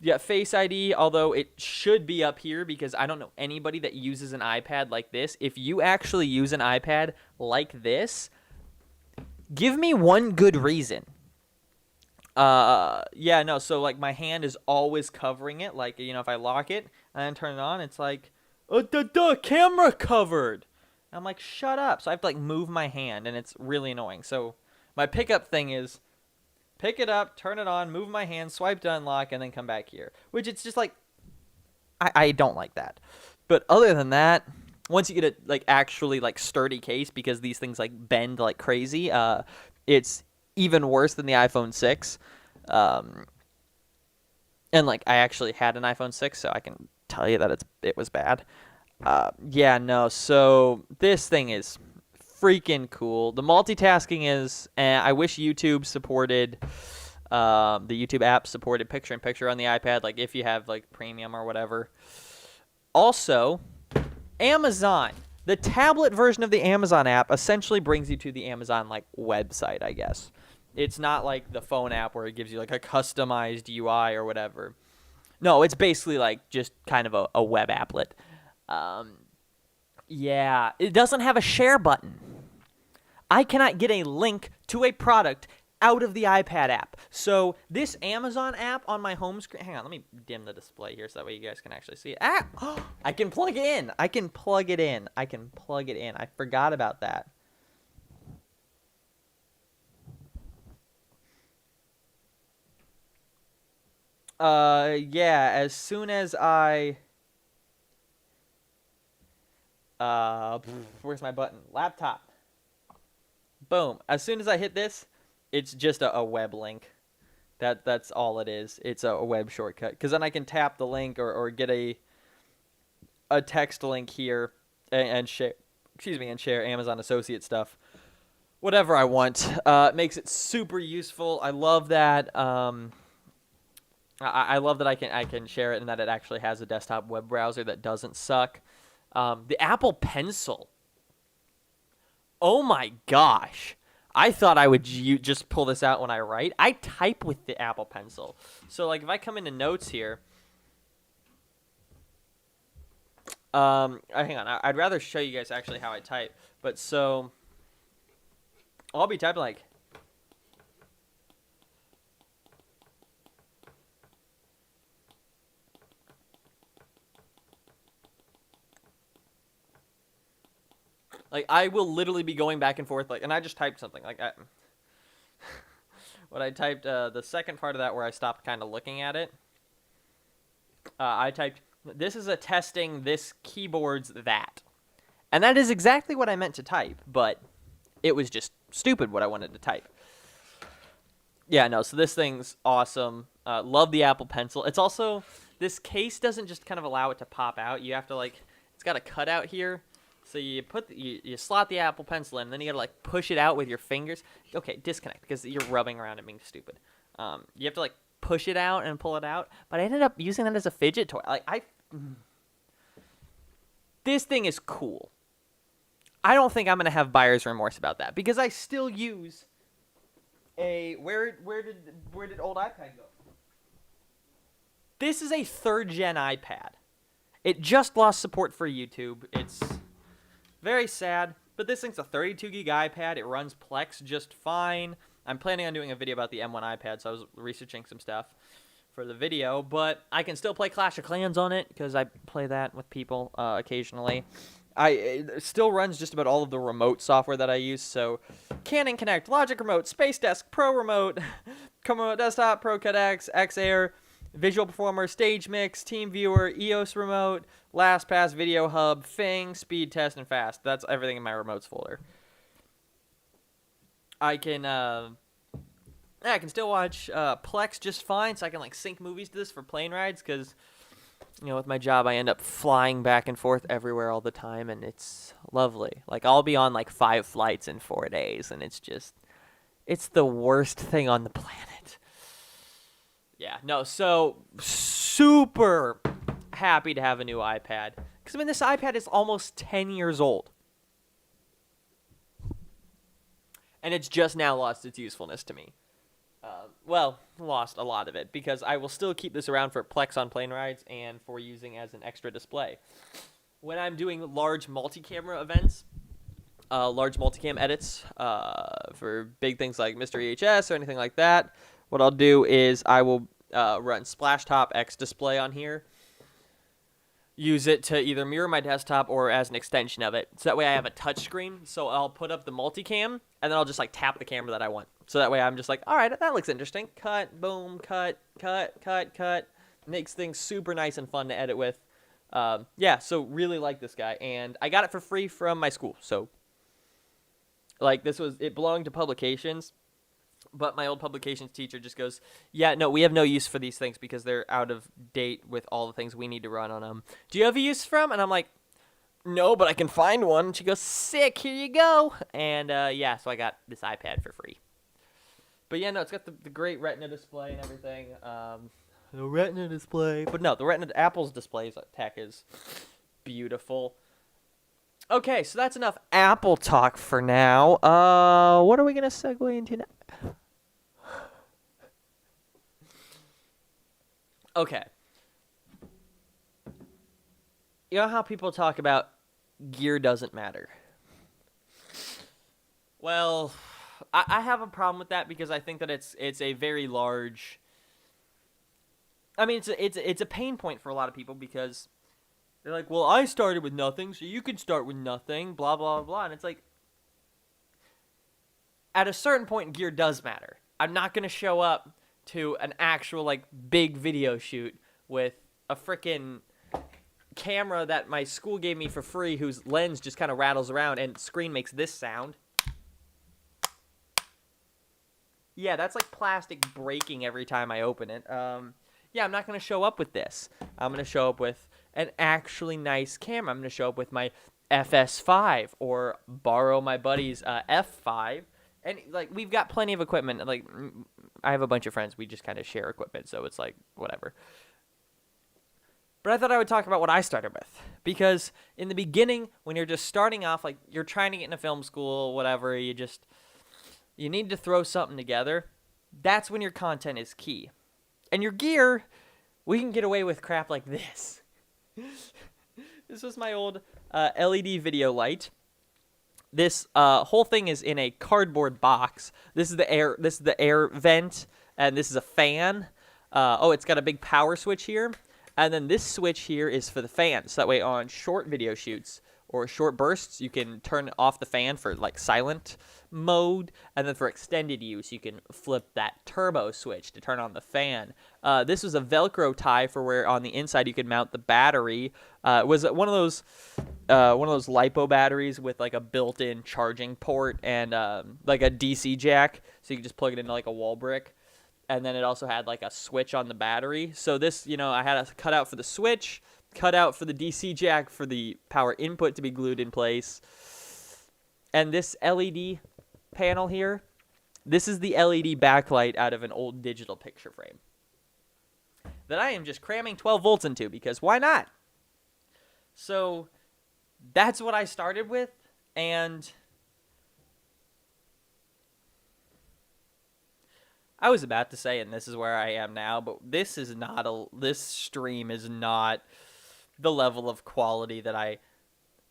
You got Face ID, although it should be up here, because I don't know anybody that uses an iPad like this. If you actually use an iPad like this, give me one good reason. So like, my hand is always covering it. Like, if I lock it and then turn it on, it's like, camera covered. And I'm like, shut up. So I have to like move my hand, and it's really annoying. So my pickup thing is pick it up, turn it on, move my hand, swipe to unlock, and then come back here. Which, it's just like, I don't like that. But other than that, once you get a like actually like sturdy case, because these things like bend like crazy, it's even worse than the iPhone 6. And like, I actually had an iPhone 6, so I can tell you that it was bad. So this thing is freaking cool. The multitasking is, I wish YouTube supported, the YouTube app supported picture-in-picture on the iPad, like if you have like premium or whatever. Also, Amazon. The tablet version of the Amazon app essentially brings you to the Amazon like website, I guess. It's not like the phone app where it gives you like a customized UI or whatever. No, it's basically like just kind of a web applet. It doesn't have a share button. I cannot get a link to a product out of the iPad app. So this Amazon app on my home screen, hang on, let me dim the display here so that way you guys can actually see it. I can plug it in. I can plug it in. I forgot about that. As soon as I... where's my button? Laptop. Boom. As soon as I hit this, it's just a web link. That's all it is. It's a web shortcut. Because then I can tap the link or get a text link here and share Amazon Associate stuff whatever I want. It makes it super useful. I love that. I love that I can share it and that it actually has a desktop web browser that doesn't suck. The Apple Pencil. Oh my gosh. I thought I would just pull this out when I write. I type with the Apple Pencil. So like if I come into notes here, hang on. I'd rather show you guys actually how I type. But so I'll be typing like I will literally be going back and forth and I just typed something what I typed the second part of that where I stopped kind of looking at it. I typed, this is a testing this keyboard's that. And that is exactly what I meant to type, but it was just stupid what I wanted to type. Yeah, no, so this thing's awesome. Love the Apple Pencil. It's also, this case doesn't just kind of allow it to pop out. You have to it's got a cutout here. So you you slot the Apple Pencil in, and then you gotta push it out with your fingers. Okay, disconnect because you're rubbing around and being stupid. You have to push it out and pull it out. But I ended up using that as a fidget toy. This thing is cool. I don't think I'm gonna have buyer's remorse about that because I still use a where did old iPad go? This is a 3rd gen iPad. It just lost support for YouTube. It's very sad, but this thing's a 32 gig iPad. It runs Plex just fine. I'm planning on doing a video about the M1 iPad, so I was researching some stuff for the video, but I can still play Clash of Clans on it because I play that with people occasionally. It still runs just about all of the remote software that I use, so Canon Connect, Logic Remote, Space Desk, Pro Remote, Remote Desktop, Pro Cut X, Xair, Visual Performer, Stage Mix, Team Viewer, EOS Remote, LastPass, Video Hub, Fing, Speed Test, and Fast. That's everything in my remotes folder. I can still watch Plex just fine, so I can sync movies to this for plane rides, because with my job I end up flying back and forth everywhere all the time, and it's lovely. I'll be on 5 flights in 4 days, and it's the worst thing on the planet. Yeah, no, so super happy to have a new iPad. Because, this iPad is almost 10 years old. And it's just now lost its usefulness to me. Lost a lot of it. Because I will still keep this around for Plex on plane rides and for using as an extra display. When I'm doing large multi-camera events, large multicam edits for big things like Mr. AHHH or anything like that, what I'll do is I will run Splashtop X display on here. Use it to either mirror my desktop or as an extension of it. So that way I have a touch screen. So I'll put up the multicam, and then I'll just tap the camera that I want. So that way I'm just all right, that looks interesting. Cut, boom, cut, cut, cut, cut. Makes things super nice and fun to edit with. Yeah, so really like this guy. And I got it for free from my school. So, it belonged to publications. But my old publications teacher just goes, yeah, no, we have no use for these things because they're out of date with all the things we need to run on them. Do you have a use for them? And I'm like, no, but I can find one. And she goes, sick, here you go. And, yeah, so I got this iPad for free. But, yeah, no, it's got the great Retina display and everything. The Retina display. But, no, Apple's displays tech is beautiful. Okay, so that's enough Apple talk for now. What are we going to segue into now? Okay. You know how people talk about gear doesn't matter? Well, I have a problem with that because I think that it's a very large... it's a pain point for a lot of people because they're like, well, I started with nothing, so you can start with nothing, blah, blah, blah. And it's at a certain point, gear does matter. I'm not going to show up to an actual, big video shoot with a frickin' camera that my school gave me for free whose lens just kind of rattles around and screen makes this sound. Yeah, that's plastic breaking every time I open it. Yeah, I'm not going to show up with this. I'm going to show up with an actually nice camera. I'm going to show up with my FS5 or borrow my buddy's F5 And, like, we've got plenty of equipment. Like, I have a bunch of friends. We just kind of share equipment, so it's like, whatever. But I thought I would talk about what I started with. Because in the beginning, when you're just starting off, like, you're trying to get into film school, whatever, you need to throw something together. That's when your content is key. And your gear, we can get away with crap like this. This was my old LED video light. This whole thing is in a cardboard box. This is the air vent, and this is a fan. It's got a big power switch here, and then this switch here is for the fan. So that way, on short video shoots or short bursts, you can turn off the fan for like silent mode, and then for extended use, you can flip that turbo switch to turn on the fan. This was a Velcro tie for where on the inside you could mount the battery. It was one of those LiPo batteries with like a built-in charging port and like a DC jack, so you could just plug it into like a wall brick. And then it also had like a switch on the battery. So this, I had a cutout for the switch, cutout for the DC jack for the power input to be glued in place. And this LED panel here, this is the LED backlight out of an old digital picture frame that I am just cramming 12 volts into because why not? So that's what I started with, and I was about to say, and this is where I am now, but this stream is not the level of quality that I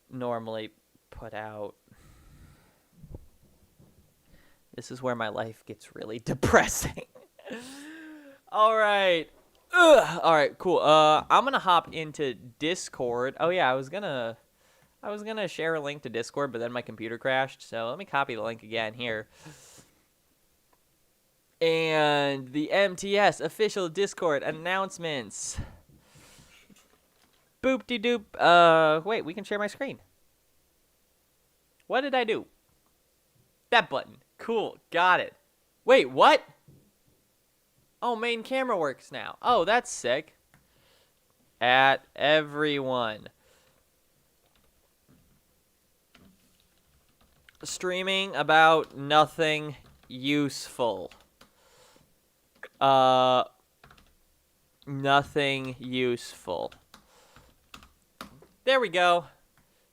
normally put out. This is where my life gets really depressing. All right. All right, cool. I'm going to hop into Discord. Oh yeah, I was going to share a link to Discord, but then my computer crashed. So let me copy the link again here. And the MTS official Discord announcements. Boop-de-doop. Wait, we can share my screen. What did I do? That button. Cool, got it. Wait, what? Oh, main camera works now. Oh, that's sick. At everyone. Streaming about nothing useful. Nothing useful. There we go.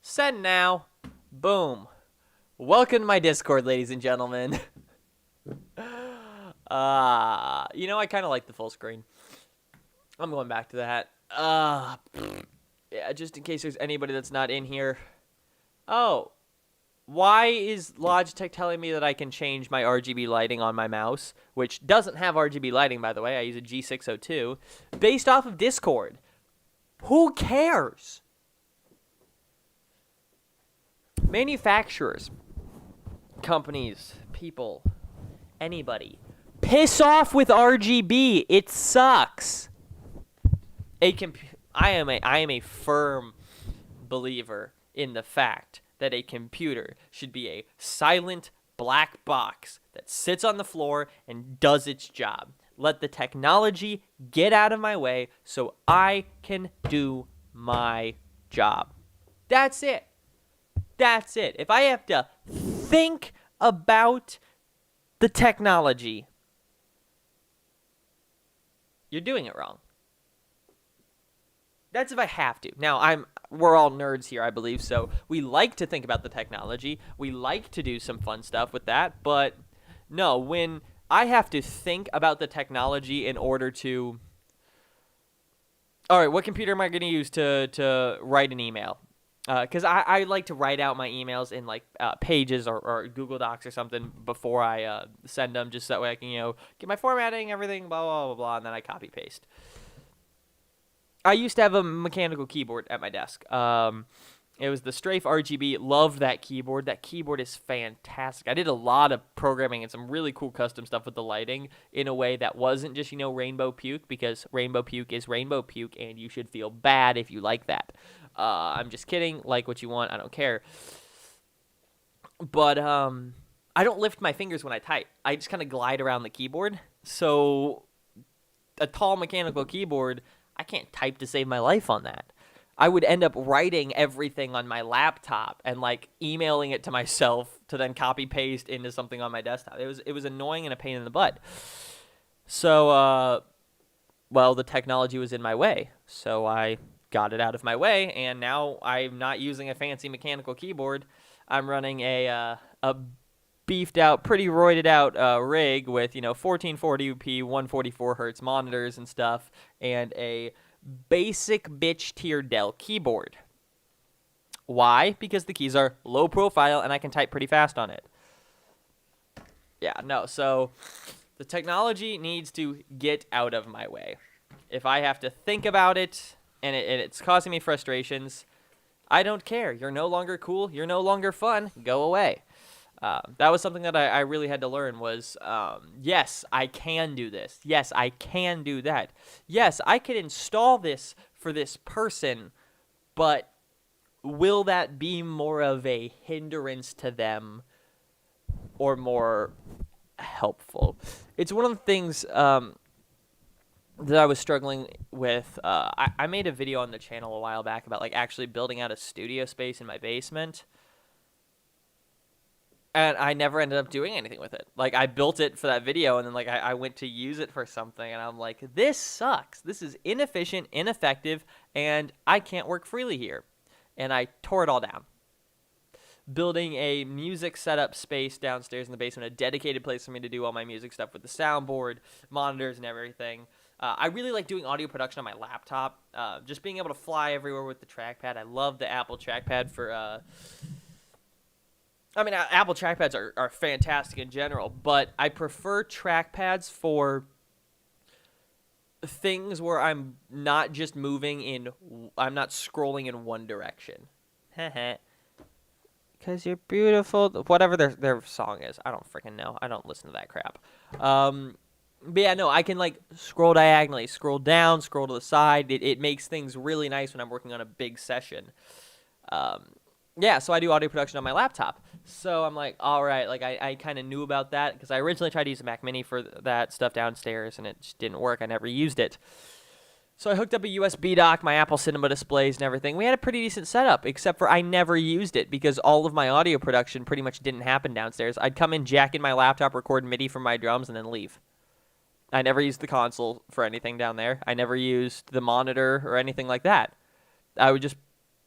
Send now. Boom. Welcome to my Discord, ladies and gentlemen. I kind of like the full screen. I'm going back to that. Yeah, just in case there's anybody that's not in here. Oh, why is Logitech telling me that I can change my RGB lighting on my mouse, which doesn't have RGB lighting, by the way. I use a G602, based off of Discord. Who cares? Manufacturers, companies, people, anybody, piss off with RGB. It sucks. I am a firm believer in the fact that a computer should be a silent black box that sits on the floor and does its job. Let the technology get out of my way so I can do my job. That's it. That's it. If I have to think about the technology, you're doing it wrong. That's if I have to. Now, we're all nerds here, I believe, so we like to think about the technology. We like to do some fun stuff with that, but no, when I have to think about the technology in order to... All right, what computer am I going to use to write an email? Because I like to write out my emails in like Pages or Google Docs or something before I send them, just that way I can, get my formatting, everything, blah, blah, blah, blah, and then I copy-paste. I used to have a mechanical keyboard at my desk. It was the Strafe RGB. Loved that keyboard. That keyboard is fantastic. I did a lot of programming and some really cool custom stuff with the lighting in a way that wasn't just, rainbow puke, because rainbow puke is rainbow puke, and you should feel bad if you like that. I'm just kidding. Like what you want. I don't care. But I don't lift my fingers when I type. I just kind of glide around the keyboard. So a tall mechanical keyboard, I can't type to save my life on that. I would end up writing everything on my laptop and like emailing it to myself to then copy paste into something on my desktop. It was annoying and a pain in the butt. So well, the technology was in my way, so I got it out of my way, and now I'm not using a fancy mechanical keyboard. I'm running a beefed out, pretty roided out rig with 1440p, 144 hertz monitors and stuff, and a basic bitch tier Dell keyboard. Why? Because the keys are low profile and I can type pretty fast on it. Yeah, no, so the technology needs to get out of my way. If I have to think about it and it's causing me frustrations, I don't care. You're no longer cool. You're no longer fun. Go away. That was something that I really had to learn was, yes, I can do this. Yes, I can do that. Yes, I can install this for this person, but will that be more of a hindrance to them or more helpful? It's one of the things that I was struggling with. I made a video on the channel a while back about like actually building out a studio space in my basement. And I never ended up doing anything with it. Like, I built it for that video, and then, like, I went to use it for something, and I'm like, this sucks. This is inefficient, ineffective, and I can't work freely here. And I tore it all down. Building a music setup space downstairs in the basement, a dedicated place for me to do all my music stuff with the soundboard, monitors, and everything. I really like doing audio production on my laptop. Just being able to fly everywhere with the trackpad. I love the Apple trackpad for... I mean, Apple trackpads are fantastic in general, but I prefer trackpads for things where I'm not just I'm not scrolling in one direction. Because you're beautiful. Whatever their song is. I don't freaking know. I don't listen to that crap. But yeah, no, I can like scroll diagonally, scroll down, scroll to the side. It makes things really nice when I'm working on a big session. Yeah, so I do audio production on my laptop. So I'm like, all right, like I kind of knew about that because I originally tried to use a Mac Mini for that stuff downstairs and it just didn't work. I never used it. So I hooked up a USB dock, my Apple Cinema displays and everything. We had a pretty decent setup, except for I never used it because all of my audio production pretty much didn't happen downstairs. I'd come in, jack in my laptop, record MIDI from my drums, and then leave. I never used the console for anything down there. I never used the monitor or anything like that. I would just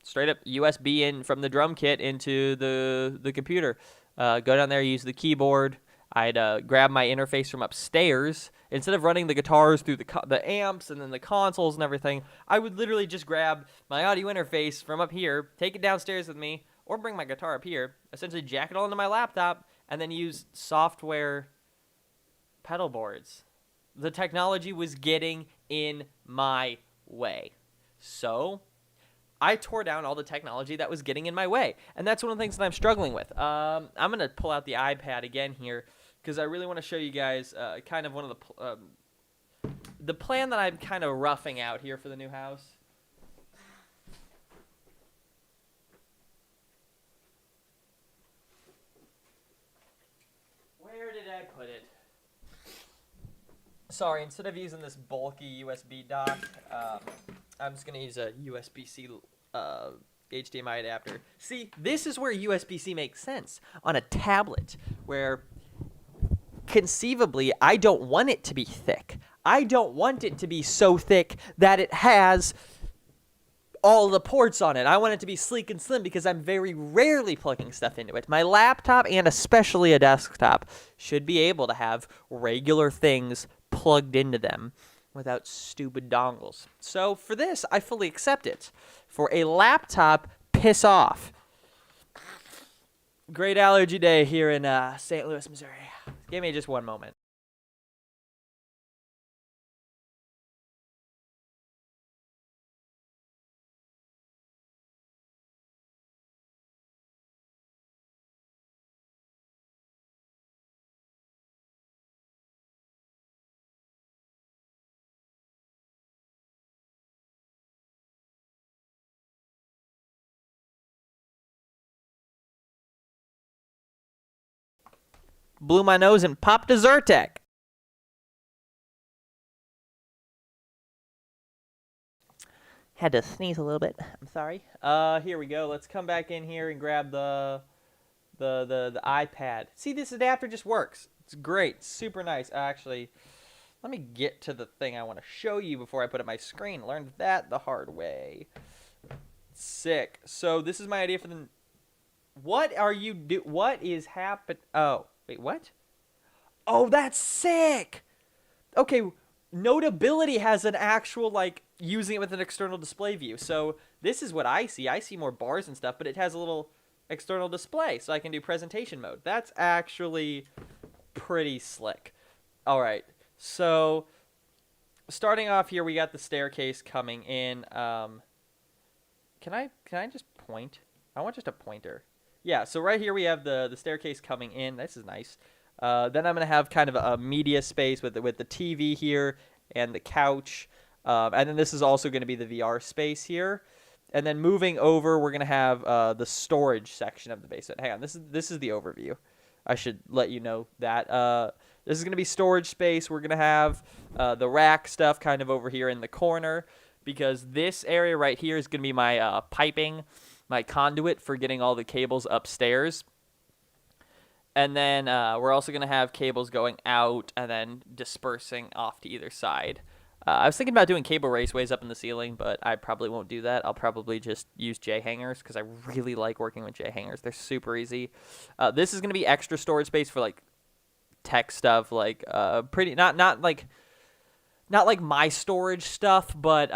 straight up USB in from the drum kit into the computer. Go down there, use the keyboard. I'd grab my interface from upstairs. Instead of running the guitars through the amps and then the consoles and everything, I would literally just grab my audio interface from up here, take it downstairs with me, or bring my guitar up here, essentially jack it all into my laptop, and then use software pedal boards. The technology was getting in my way. So I tore down all the technology that was getting in my way. And that's one of the things that I'm struggling with. I'm going to pull out the iPad again here because I really want to show you guys kind of one of the plan that I'm kind of roughing out here for the new house. Where did I put it? Sorry, instead of using this bulky USB dock, I'm just going to use a USB-C HDMI adapter. See, this is where USB-C makes sense. On a tablet, where conceivably I don't want it to be thick. I don't want it to be so thick that it has all the ports on it. I want it to be sleek and slim because I'm very rarely plugging stuff into it. My laptop, and especially a desktop, should be able to have regular things plugged into them without stupid dongles. So for this, I fully accept it. For a laptop, piss off. Great allergy day here in St. Louis, Missouri. Give me just one moment. Blew my nose and popped a Zyrtec. Had to sneeze a little bit. I'm sorry. Here we go. Let's come back in here and grab the iPad. See, this adapter just works. It's great. It's super nice. Actually, let me get to the thing I want to show you before I put up my screen. Learned that the hard way. Sick. So this is my idea for the... What are you do? What is happen? Oh, wait, what? Oh, that's sick. Okay, Notability has an actual, like, using it with an external display view. So this is what I see. I see more bars and stuff, but it has a little external display, so I can do presentation mode. That's actually pretty slick. All right, so starting off here, we got the staircase coming in. Can I just point? I want just a pointer. Yeah, so right here we have the staircase coming in. This is nice. Then I'm going to have kind of a media space with the TV here and the couch. And then this is also going to be the VR space here. And then moving over, we're going to have the storage section of the basement. Hang on, this is the overview. I should let you know that. This is going to be storage space. We're going to have the rack stuff kind of over here in the corner, because this area right here is going to be my piping, my conduit for getting all the cables upstairs. And then we're also going to have cables going out and then dispersing off to either side. I was thinking about doing cable raceways up in the ceiling, but I probably won't do that. I'll probably just use J-hangers because I really like working with J-hangers. They're super easy. This is going to be extra storage space for, like, tech stuff, like pretty not like my storage stuff, but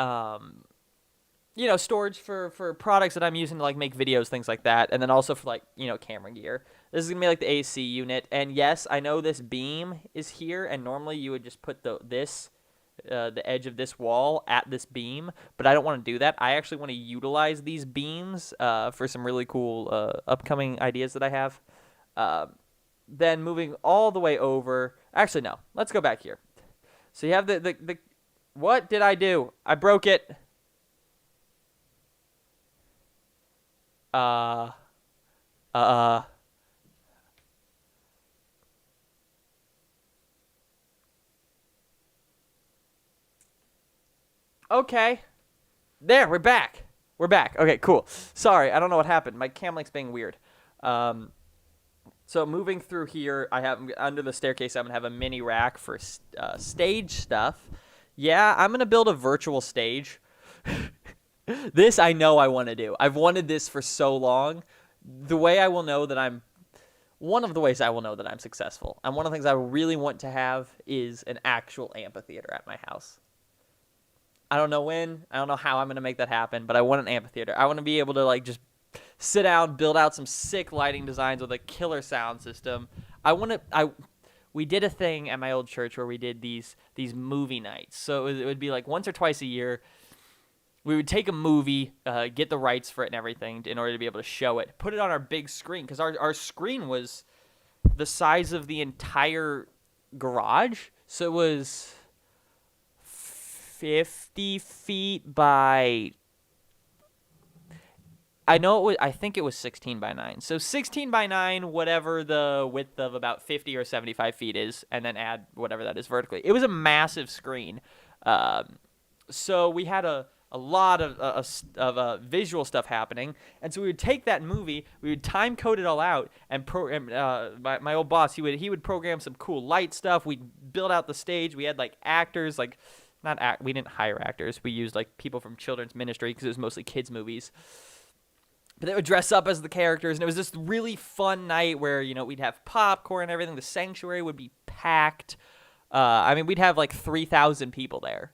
you know, storage for products that I'm using to, like, make videos, things like that, and then also for, like, you know, camera gear. This is gonna be like the AC unit, and yes, I know this beam is here, and normally you would just put the edge of this wall at this beam, but I don't want to do that. I actually want to utilize these beams for some really cool upcoming ideas that I have. Then moving all the way over. Actually, no. Let's go back here. So you have the what did I do? I broke it. Okay. There, we're back. We're back. Okay, cool. Sorry, I don't know what happened. My cam link's being weird. So moving through here, I have under the staircase, I'm going to have a mini rack for stage stuff. Yeah, I'm going to build a virtual stage. This I know I want to do. I've wanted this for so long. The way I will know that I'm... One of the ways I will know that I'm successful, and one of the things I really want to have is an actual amphitheater at my house. I don't know when, I don't know how I'm going to make that happen, but I want an amphitheater. I want to be able to, like, just sit down, build out some sick lighting designs with a killer sound system. We did a thing at my old church where we did these movie nights. So it would be like once or twice a year, we would take a movie, get the rights for it and everything in order to be able to show it, put it on our big screen, because our screen was the size of the entire garage. So it was 50 feet by... I think it was 16 by 9. So 16 by 9, whatever the width of about 50 or 75 feet is, and then add whatever that is vertically. It was a massive screen. So we had a lot of visual stuff happening, and so we would take that movie, we would time code it all out, and program. My old boss, he would program some cool light stuff. We'd build out the stage. We had, like, actors, like, we didn't hire actors. We used, like, people from children's ministry because it was mostly kids movies. But they would dress up as the characters, and it was this really fun night where, you know, we'd have popcorn and everything. The sanctuary would be packed. I mean, we'd have like 3,000 people there.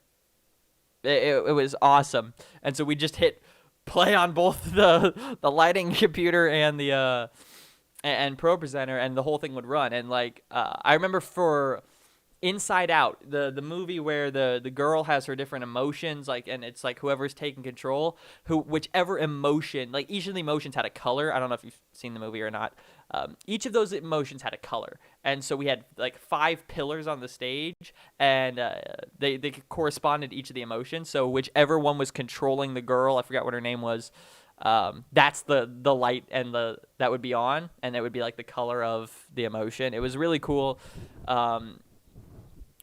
It was awesome. And so we just hit play on both the lighting computer and the and Pro Presenter, and the whole thing would run. And, like, I remember for Inside Out, the movie where the girl has her different emotions, like, and it's like whoever's taking control, whichever emotion, like, each of the emotions had a color. I don't know if you've seen the movie or not. Each of those emotions had a color, and so we had, like, 5 pillars on the stage, and they corresponded to each of the emotions. So whichever one was controlling the girl, I forgot what her name was, that's the light and that would be on, and it would be like the color of the emotion. It was really cool.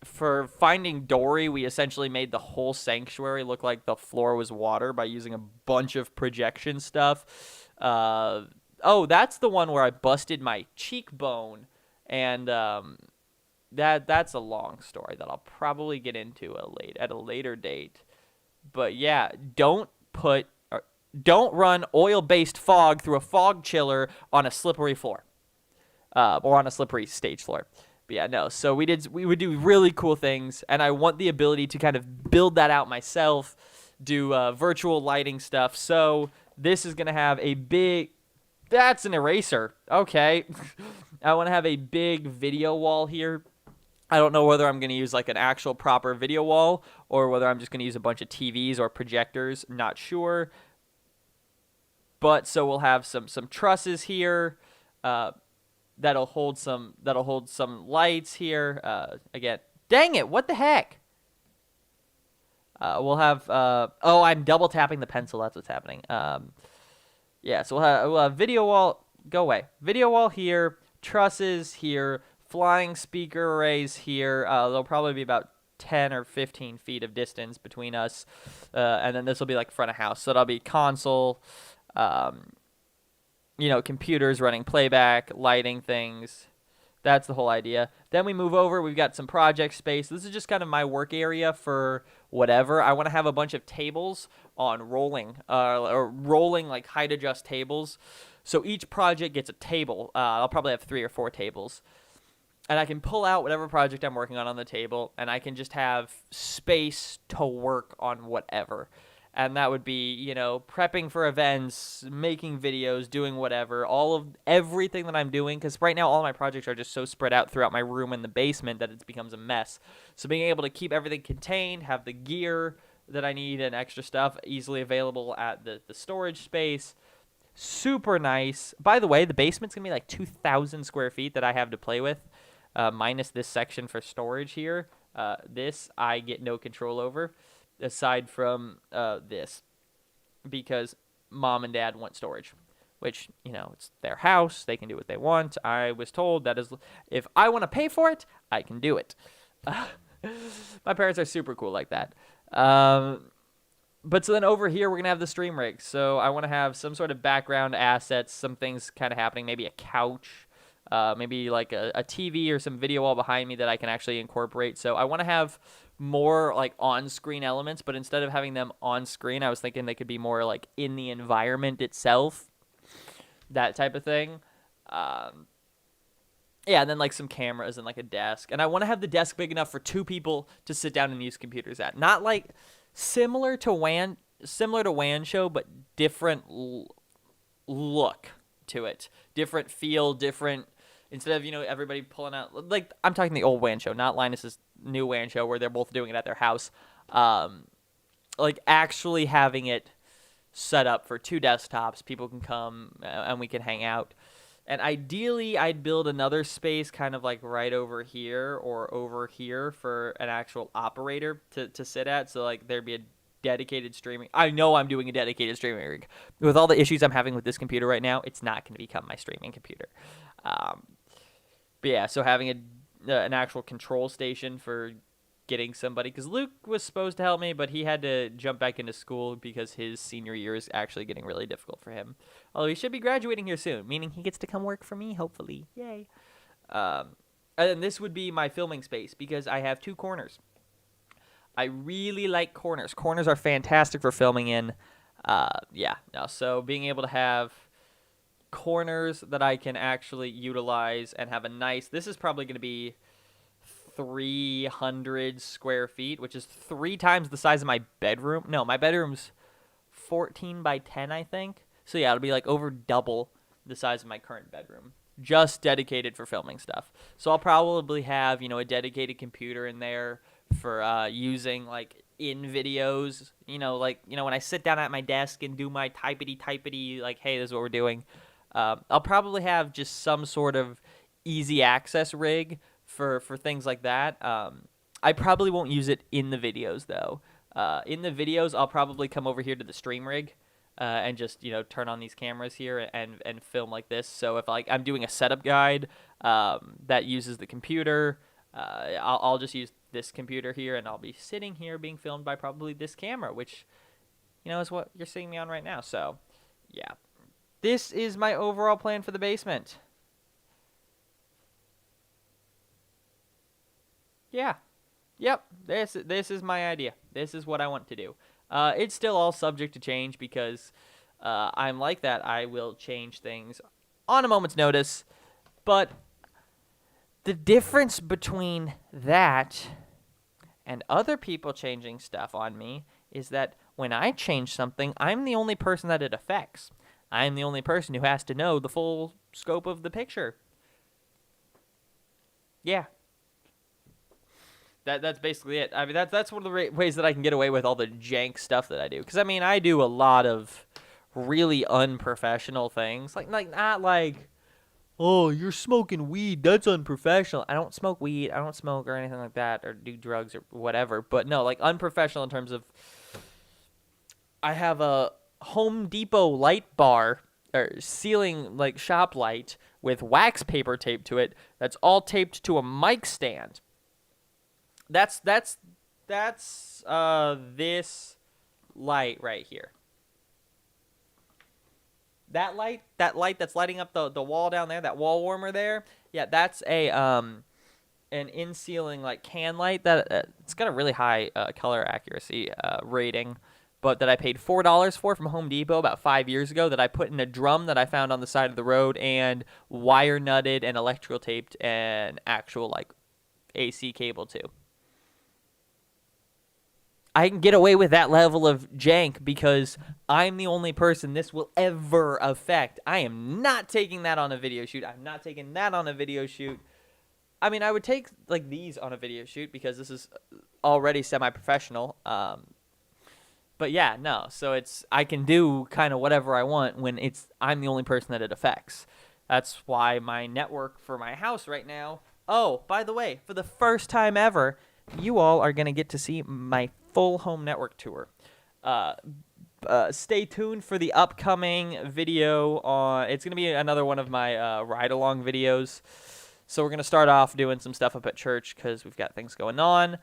for Finding Dory, we essentially made the whole sanctuary look like the floor was water by using a bunch of projection stuff. Oh, that's the one where I busted my cheekbone, and that's a long story that I'll probably get into at a later date. But yeah, don't run oil-based fog through a fog chiller on a slippery floor, or on a slippery stage floor. But yeah, no. So we would do really cool things, and I want the ability to kind of build that out myself, do virtual lighting stuff. So this is gonna have a big. That's an eraser. Okay, I want to have a big video wall here. I don't know whether I'm going to use like an actual proper video wall or whether I'm just going to use a bunch of TVs or projectors. Not sure. But so we'll have some trusses here. That'll hold some lights here. Again, dang it! What the heck? We'll have. Oh, I'm double tapping the pencil. That's what's happening. Yeah. So we'll have video wall. Go away. Video wall here. Trusses here. Flying speaker arrays here. There'll probably be about 10 or 15 feet of distance between us, and then this will be like front of house. So that'll be console. Computers running playback, lighting things. That's the whole idea. Then we move over. We've got some project space. This is just kind of my work area for whatever. I want to have a bunch of tables on rolling, or rolling like height adjust tables. So each project gets a table. I'll probably have 3 or 4 tables. And I can pull out whatever project I'm working on the table, and I can just have space to work on whatever. And that would be, prepping for events, making videos, doing whatever, everything that I'm doing. Because right now, all my projects are just so spread out throughout my room and the basement that it becomes a mess. So being able to keep everything contained, have the gear that I need and extra stuff easily available at the storage space, super nice. By the way, the basement's going to be like 2,000 square feet that I have to play with, minus this section for storage here. This I get no control over. Aside from this, because mom and dad want storage, which, it's their house. They can do what they want. I was told that if I want to pay for it, I can do it. My parents are super cool like that. But so then over here, we're going to have the stream rig. So I want to have some sort of background assets, some things kind of happening, maybe a couch, maybe like a TV or some video wall behind me that I can actually incorporate. So I want to have more like on-screen elements, but instead of having them on screen, I was thinking they could be more like in the environment itself, that type of thing. Yeah, and then like some cameras and like a desk. And I want to have the desk big enough for 2 people to sit down and use computers at. Not like similar to WAN show, but different look to it, different feel, different. Instead of, everybody pulling out, like, I'm talking the old WAN show, not Linus's new WAN show where they're both doing it at their house. Like, actually having it set up for 2 desktops. People can come and we can hang out. And ideally, I'd build another space kind of like right over here or over here for an actual operator to sit at. So, like, there'd be a dedicated streaming. I know I'm doing a dedicated streaming rig. With all the issues I'm having with this computer right now, it's not going to become my streaming computer. But yeah, so having an actual control station for getting somebody, because Luke was supposed to help me, but he had to jump back into school because his senior year is actually getting really difficult for him. Although he should be graduating here soon, meaning he gets to come work for me, hopefully. Yay. And then this would be my filming space because I have 2 corners. I really like corners. Corners are fantastic for filming in. So being able to have corners that I can actually utilize and have a nice, this is probably going to be 300 square feet, which is 3 times the size of my bedroom. No, my bedroom's 14 by 10, I think. So yeah, it'll be like over double the size of my current bedroom, just dedicated for filming stuff. So I'll probably have, a dedicated computer in there for using like in videos, when I sit down at my desk and do my typity, like, hey, this is what we're doing. I'll probably have just some sort of easy access rig for things like that. I probably won't use it in the videos though. In the videos, I'll probably come over here to the stream rig and just, turn on these cameras here and film like this. So if I'm doing a setup guide that uses the computer, I'll just use this computer here, and I'll be sitting here being filmed by probably this camera, which, is what you're seeing me on right now. So, yeah. This is my overall plan for the basement. Yeah. Yep. This is my idea. This is what I want to do. It's still all subject to change because I'm like that. I will change things on a moment's notice. But the difference between that and other people changing stuff on me is that when I change something, I'm the only person that it affects. I'm the only person who has to know the full scope of the picture. Yeah. That's basically it. I mean, that's one of the ways that I can get away with all the jank stuff that I do. Because, I mean, I do a lot of really unprofessional things. Not like, oh, you're smoking weed. That's unprofessional. I don't smoke weed. I don't smoke or anything like that or do drugs or whatever. But, no, like, unprofessional in terms of I have a Home Depot light bar or ceiling, like, shop light with wax paper taped to it that's all taped to a mic stand. That's this light right here. That light that's lighting up the wall down there, that wall warmer there. Yeah, that's an in-ceiling like can light that it's got a really high color accuracy rating, but that I paid $4 for from Home Depot about 5 years ago. That I put in a drum that I found on the side of the road and wire nutted and electrical taped an actual like AC cable to. I can get away with that level of jank because I'm the only person this will ever affect. I am not taking that on a video shoot. I'm not taking that on a video shoot. I mean, I would take like these on a video shoot because this is already semi-professional. But yeah, no. So I can do kind of whatever I want when I'm the only person that it affects. That's why my network for my house right now. Oh, by the way, for the first time ever, you all are going to get to see my full home network tour. Stay tuned for the upcoming video it's going to be another one of my ride-along videos. So we're going to start off doing some stuff up at church because we've got things going on.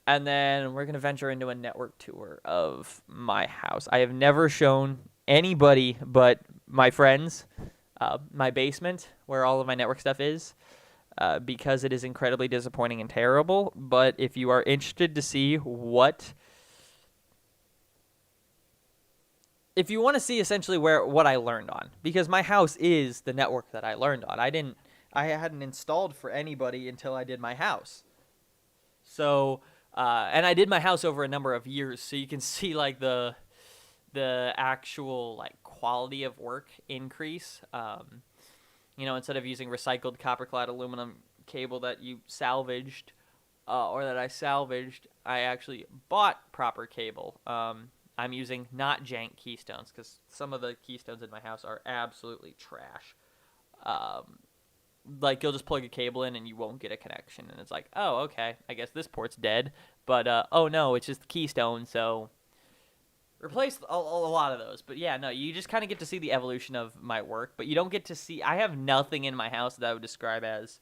And then we're going to venture into a network tour of my house. I have never shown anybody but my friends my basement where all of my network stuff is. Because it is incredibly disappointing and terrible. But if you are interested to see if you want to see essentially what I learned on, because my house is the network that I learned on. I hadn't installed for anybody until I did my house. So, and I did my house over a number of years, so you can see like the actual like quality of work increase. Instead of using recycled copper-clad aluminum cable that you salvaged, or that I salvaged, I actually bought proper cable. I'm using not jank keystones, because some of the keystones in my house are absolutely trash. Like, you'll just plug a cable in and you won't get a connection, and it's like, oh, okay, I guess this port's dead. But, oh no, it's just the keystone, so replace a lot of those. But yeah, no, you just kind of get to see the evolution of my work, but you don't get to see, I have nothing in my house that I would describe as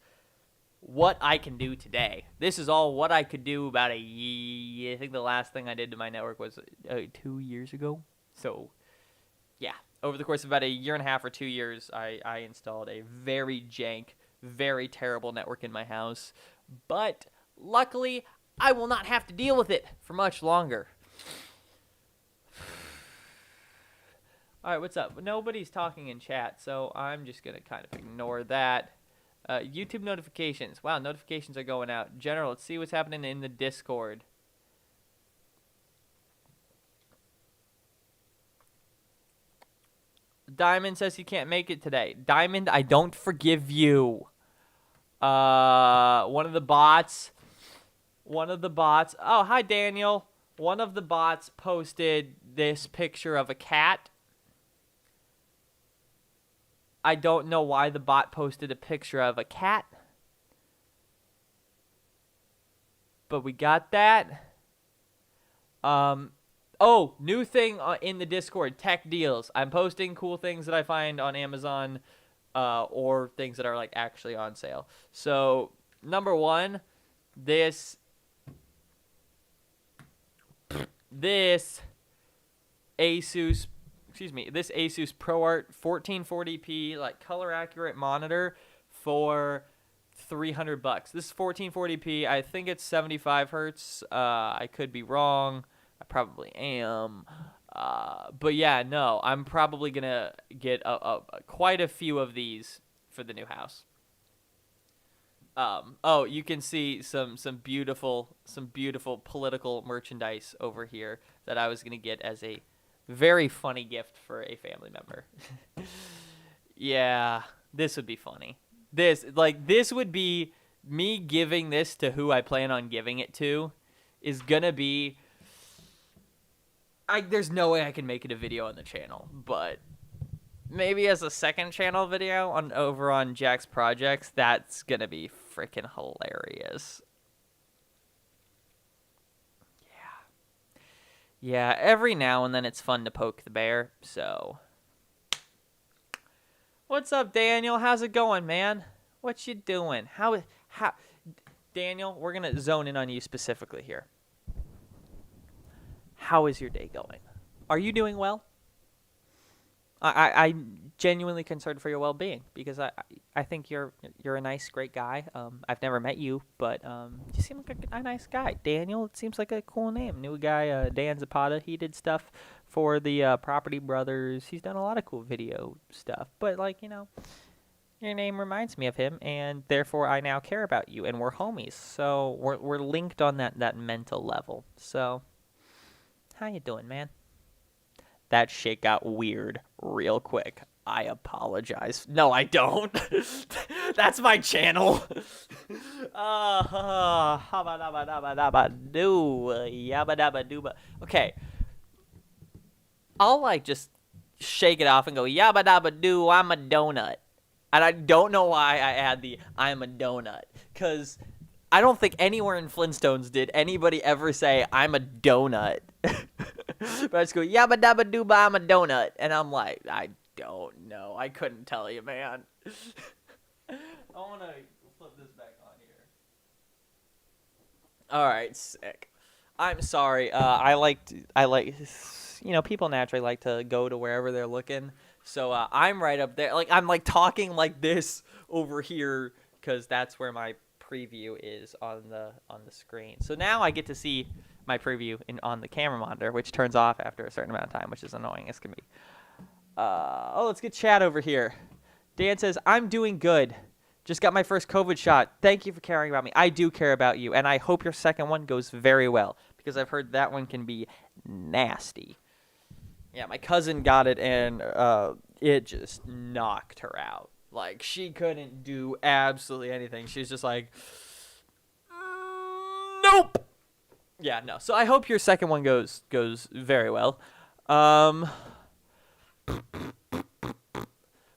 what I can do today. This is all what I could do about a year. I think the last thing I did to my network was 2 years ago. So yeah, over the course of about a year and a half or 2 years, I installed a very jank, very terrible network in my house. But luckily, I will not have to deal with it for much longer. All right, what's up? Nobody's talking in chat, so I'm just going to kind of ignore that. YouTube notifications. Wow, notifications are going out. General, let's see what's happening in the Discord. Diamond says he can't make it today. Diamond, I don't forgive you. One of the bots. Oh, hi, Daniel. One of the bots posted this picture of a cat. I don't know why the bot posted a picture of a cat. But we got that. Oh, new thing in the Discord, tech deals. I'm posting cool things that I find on Amazon or things that are like actually on sale. So, number one, this this Asus, this Asus ProArt 1440p like color accurate monitor for $300. This is 1440p. I think it's 75 hertz. I could be wrong. I probably am. But yeah, no, I'm probably gonna get quite a few of these for the new house. Oh, you can see some beautiful political merchandise over here that I was gonna get as a very funny gift for a family member. Yeah, this would be funny. This would be me giving this to who I plan on giving it to is gonna be. There's no way I can make it a video on the channel, but maybe as a second channel video over on Jack's Projects, that's gonna be freaking hilarious. Yeah, every now and then it's fun to poke the bear, so. What's up, Daniel? How's it going, man? What you doing? How Daniel, we're gonna zone in on you specifically here. How is your day going? Are you doing well? I'm genuinely concerned for your well-being because I think you're a nice, great guy. I've never met you, but you seem like a nice guy. Daniel, it seems like a cool name. New guy, Dan Zapata. He did stuff for the Property Brothers. He's done a lot of cool video stuff. But like your name reminds me of him, and therefore I now care about you, and we're homies. So we're linked on that mental level. So how you doing, man? That shit got weird real quick. I apologize. No, I don't. That's my channel. Okay. I'll just shake it off and go yabba dabba doo. I'm a donut, and I don't know why I add the I'm a donut because I don't think anywhere in Flintstones did anybody ever say I'm a donut. But I just go yabba dabba doo, I'm a donut, and I'm like, I don't know. I couldn't tell you, man. I want to flip this back on here. All right, sick. I'm sorry. I like people naturally like to go to wherever they're looking. So I'm right up there. Like I'm talking like this over here because that's where my preview is on the screen. So now I get to see my preview on the camera monitor, which turns off after a certain amount of time, which is annoying as can be. Let's get chat over here. Dan says, I'm doing good. Just got my first COVID shot. Thank you for caring about me. I do care about you, and I hope your second one goes very well, because I've heard that one can be nasty. Yeah, my cousin got it, and it just knocked her out. Like, she couldn't do absolutely anything. She's just like, nope. Yeah, no. So I hope your second one goes very well.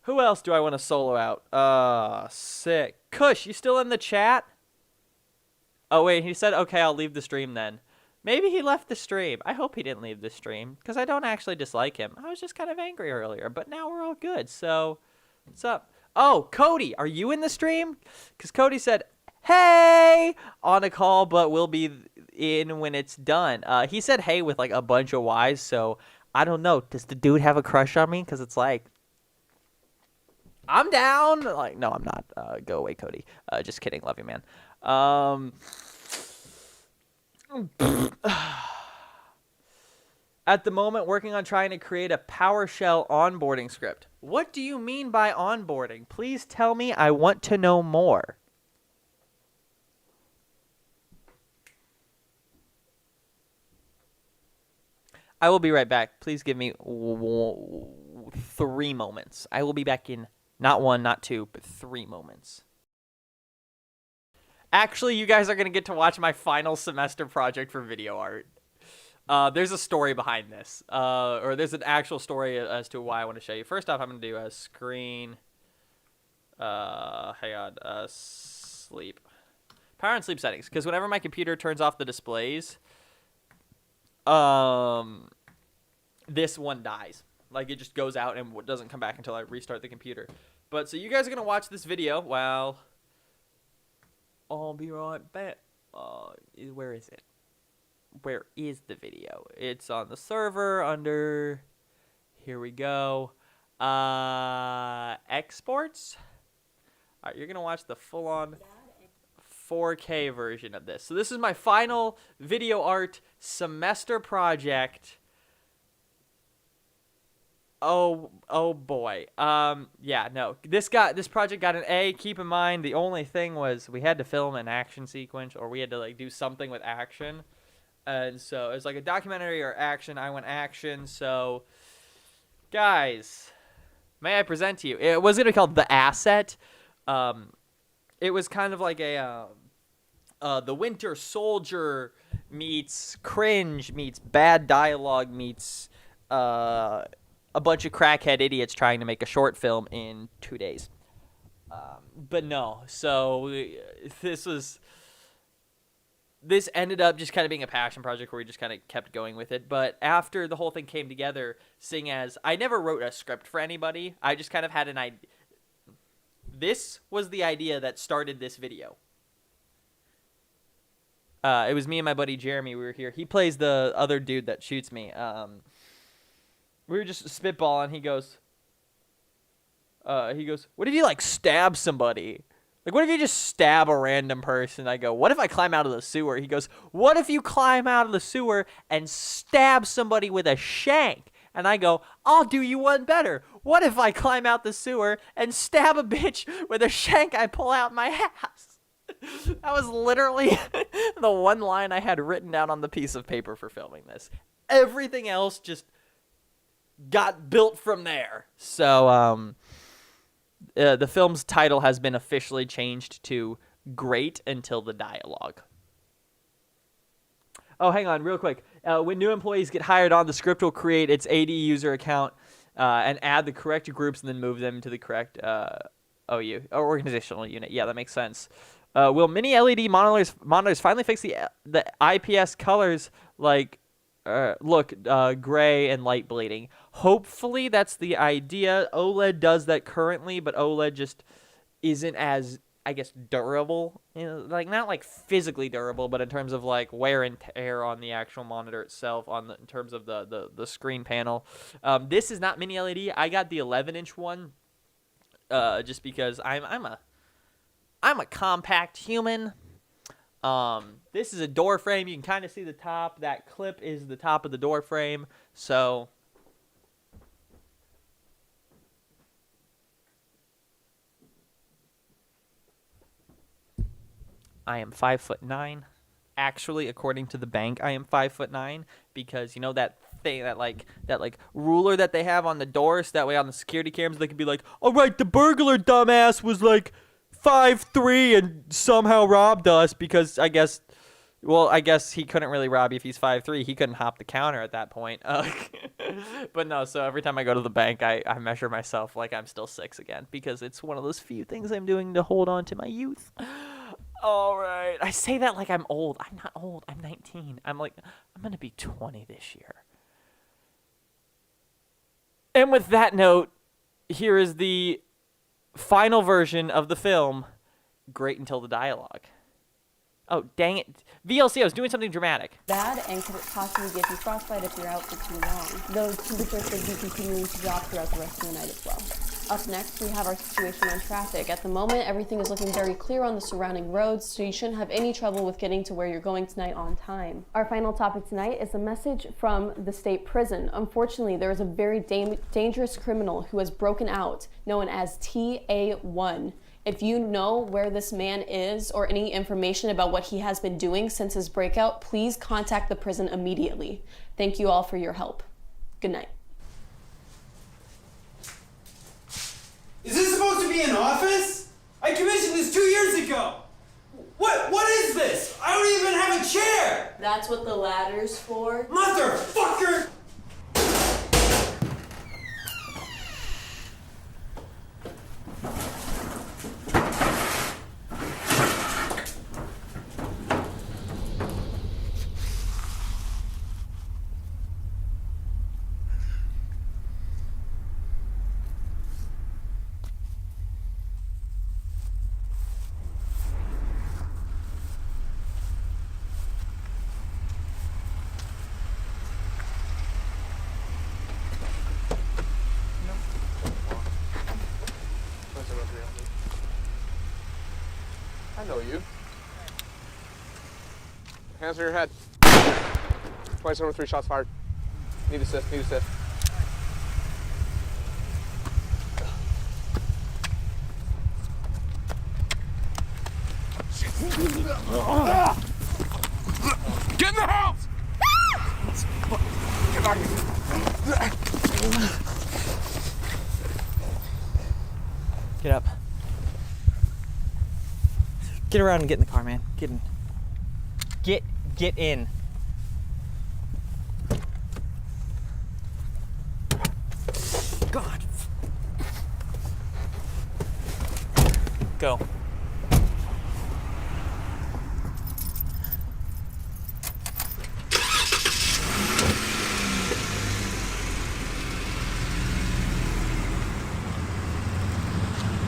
Who else do I want to solo out? Sick. Kush, you still in the chat? Oh, wait, he said, okay, I'll leave the stream then. Maybe he left the stream. I hope he didn't leave the stream, because I don't actually dislike him. I was just kind of angry earlier, but now we're all good, so what's up? Oh, Cody, are you in the stream? Because Cody said, hey, on a call, but we'll be in when it's done. He said hey with like a bunch of Y's, so I don't know. Does the dude have a crush on me? Because it's like, I'm down. Like, no, I'm not. Go away, Cody. Just kidding. Love you, man. At the moment, working on trying to create a PowerShell onboarding script. What do you mean by onboarding? Please tell me. I want to know more. I will be right back. Please give me 3 moments. I will be back in not 1, not 2, but 3 moments. Actually, you guys are going to get to watch my final semester project for video art. There's a story behind this. Or there's an actual story as to why I want to show you. First off, I'm going to do a screen. Hang on. Sleep. Power and sleep settings. Because whenever my computer turns off the displays, this one dies. Like, it just goes out and doesn't come back until I restart the computer. But, so you guys are going to watch this video while I'll be right back. Where is it? where is the video? It's on the server under, here we go, exports. All right, you're gonna watch the full-on 4K version of this. So this is my final video art semester project. Oh boy. Yeah, no. This project got an A. Keep in mind, the only thing was we had to film an action sequence, or we had to like do something with action. And so it was like a documentary or action. I went action. So guys, may I present to you? It was going to be called The Asset. It was kind of like a The Winter Soldier meets cringe meets bad dialogue meets a bunch of crackhead idiots trying to make a short film in 2 days. But no, so this ended up just kind of being a passion project where we just kind of kept going with it. But after the whole thing came together, seeing as I never wrote a script for anybody, I just kind of had an idea. This was the idea that started this video. It was me and my buddy Jeremy. We were here. He plays the other dude that shoots me. We were just spitballing. He goes, what if you like stab somebody? Like, what if you just stab a random person? I go, what if I climb out of the sewer? He goes, what if you climb out of the sewer and stab somebody with a shank? And I go, I'll do you one better. What if I climb out the sewer and stab a bitch with a shank I pull out my ass? That was literally the one line I had written down on the piece of paper for filming this. Everything else just got built from there. So, the film's title has been officially changed to Great Until the Dialogue. Oh, hang on, real quick. When new employees get hired on, the script will create its AD user account and add the correct groups and then move them to the correct OU, or organizational unit. Yeah, that makes sense. Will mini LED monitors finally fix the IPS colors like look gray and light bleeding? Hopefully that's the idea. OLED does that currently, but OLED just isn't as, I guess, durable. You know, like not like physically durable, but in terms of like wear and tear on the actual monitor itself, in terms of the screen panel. This is not mini LED. I got the 11-inch one, just because I'm a compact human. This is a door frame. You can kind of see the top. That clip is the top of the door frame. So I am 5'9". Actually, according to the bank, I am 5'9", because you know that thing, that ruler that they have on the doors. That way, on the security cameras, they can be like, "All right, the burglar dumbass was like 5'3" and somehow robbed us," because I guess he couldn't really rob you if he's 5'3". He couldn't hop the counter at that point. But no, so every time I go to the bank, I measure myself like I'm still 6 again, because it's one of those few things I'm doing to hold on to my youth. All right. I say that like I'm old. I'm not old. I'm 19. I'm going to be 20 this year. And with that note, here is the final version of the film, Great Until the Dialogue. Oh, dang it. VLC, I was doing something dramatic. Bad, and could it possibly give you frostbite if you're out for too long? Those temperatures could be continuing to drop throughout the rest of the night as well. Up next, we have our situation on traffic. At the moment, everything is looking very clear on the surrounding roads, so you shouldn't have any trouble with getting to where you're going tonight on time. Our final topic tonight is a message from the state prison. Unfortunately, there is a very dangerous criminal who has broken out, known as TA1. If you know where this man is or any information about what he has been doing since his breakout, please contact the prison immediately. Thank you all for your help. Good night. Is this supposed to be an office? I commissioned this 2 years ago. What is this? I don't even have a chair. That's what the ladder's for. Motherfucker! I know you. Hands on your head. 27-3 shots fired. Need assist, need assist. Get in the house! Get back here. Get up. Get around and get in the car, man. Get in. Get in. God. Go.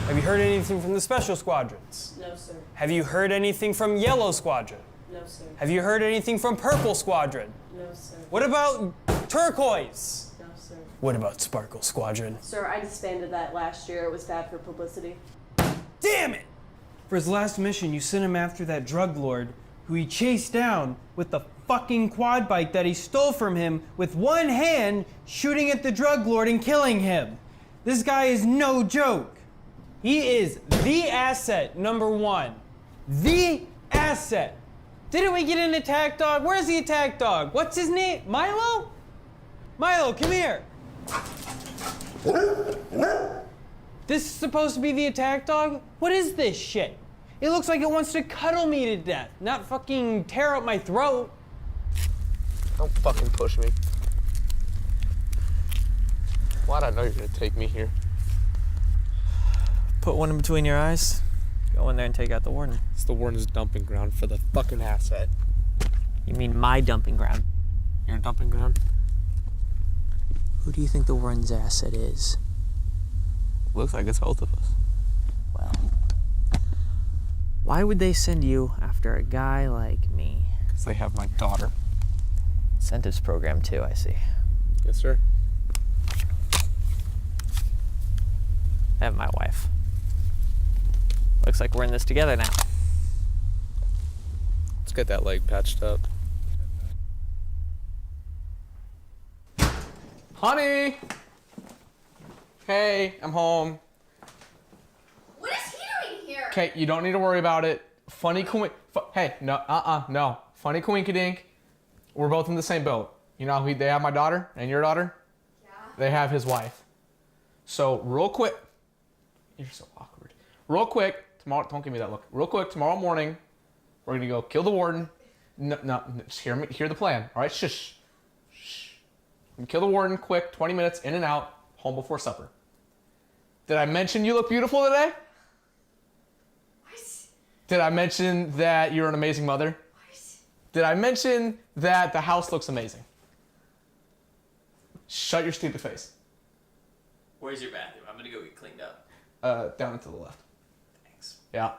Have you heard anything from the Special Squadrons? No, sir. Have you heard anything from Yellow Squadron? No, sir. Have you heard anything from Purple Squadron? No, sir. What about Turquoise? No, sir. What about Sparkle Squadron? Sir, I disbanded that last year. It was bad for publicity. Damn it! For his last mission, you sent him after that drug lord who he chased down with the fucking quad bike that he stole from him with one hand, shooting at the drug lord and killing him. This guy is no joke. He is the asset, number one. The asset. Didn't we get an attack dog? Where's the attack dog? What's his name? Milo? Milo, come here. This is supposed to be the attack dog? What is this shit? It looks like it wants to cuddle me to death, not fucking tear up my throat. Don't fucking push me. Why'd I know you're gonna take me here? Put one in between your eyes. Go in there and take out the warden. It's the warden's dumping ground for the fucking asset. You mean my dumping ground? Your dumping ground? Who do you think the warden's asset is? Looks like it's both of us. Well, why would they send you after a guy like me? Because they have my daughter. Incentives program too, I see. Yes, sir. I have my wife. Looks like we're in this together now. Let's get that leg patched up. Honey! Hey, I'm home. What is he doing here? Okay, you don't need to worry about it. Funny hey, no. Funny coinkydink. We're both in the same boat. You know how they have my daughter and your daughter? Yeah. They have his wife. So real quick, you're so awkward. Real quick, tomorrow, don't give me that look. Real quick, tomorrow morning, we're gonna go kill the warden. No, just hear the plan. All right, shush. Kill the warden quick, 20 minutes, in and out, home before supper. Did I mention you look beautiful today? What? Did I mention that you're an amazing mother? What? Did I mention that the house looks amazing? Shut your stupid face. Where's your bathroom? I'm gonna go get cleaned up. Down and to the left. Thanks. Yeah.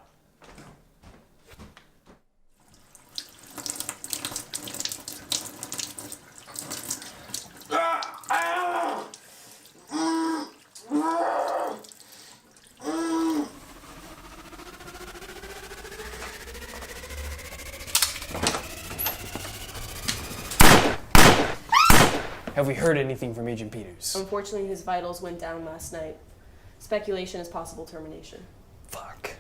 Have we heard anything from Agent Peters? Unfortunately, his vitals went down last night. Speculation is possible termination. Fuck.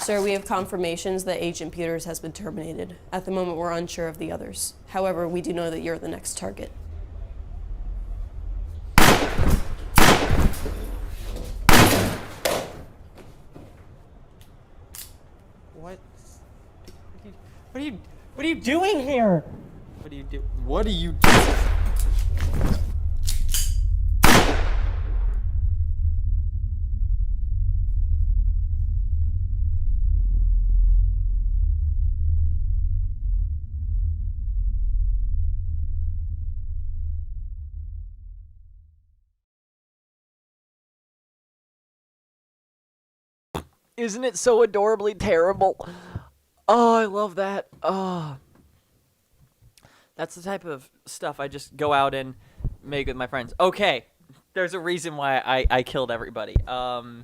Sir, we have confirmations that Agent Peters has been terminated. At the moment, we're unsure of the others. However, we do know that you're the next target. What are you doing here? What are you doing? Isn't it so adorably terrible? Oh, I love that. Oh. That's the type of stuff I just go out and make with my friends. Okay, there's a reason why I killed everybody. Hang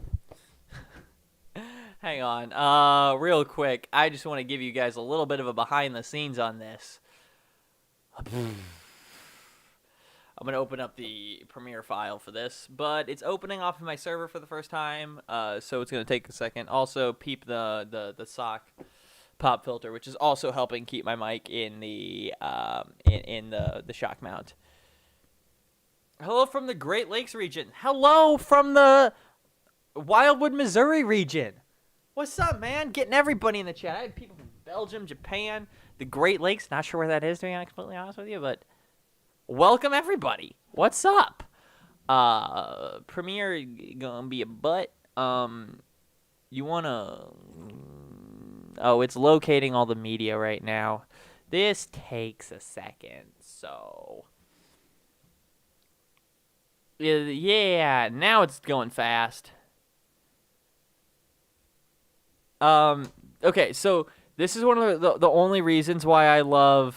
on. Real quick, I just want to give you guys a little bit of a behind the scenes on this. I'm going to open up the Premiere file for this, but it's opening off of my server for the first time, so it's going to take a second. Also, peep the sock pop filter, which is also helping keep my mic in the the shock mount. Hello from the Great Lakes region. Hello from the Wildwood, Missouri region. What's up, man? Getting everybody in the chat. I had people from Belgium, Japan, the Great Lakes. Not sure where that is, to be completely honest with you, but welcome everybody. What's up? Premiere gonna be a butt. You wanna? Oh, it's locating all the media right now. This takes a second, so yeah. Now it's going fast. Okay, so this is one of the only reasons why I love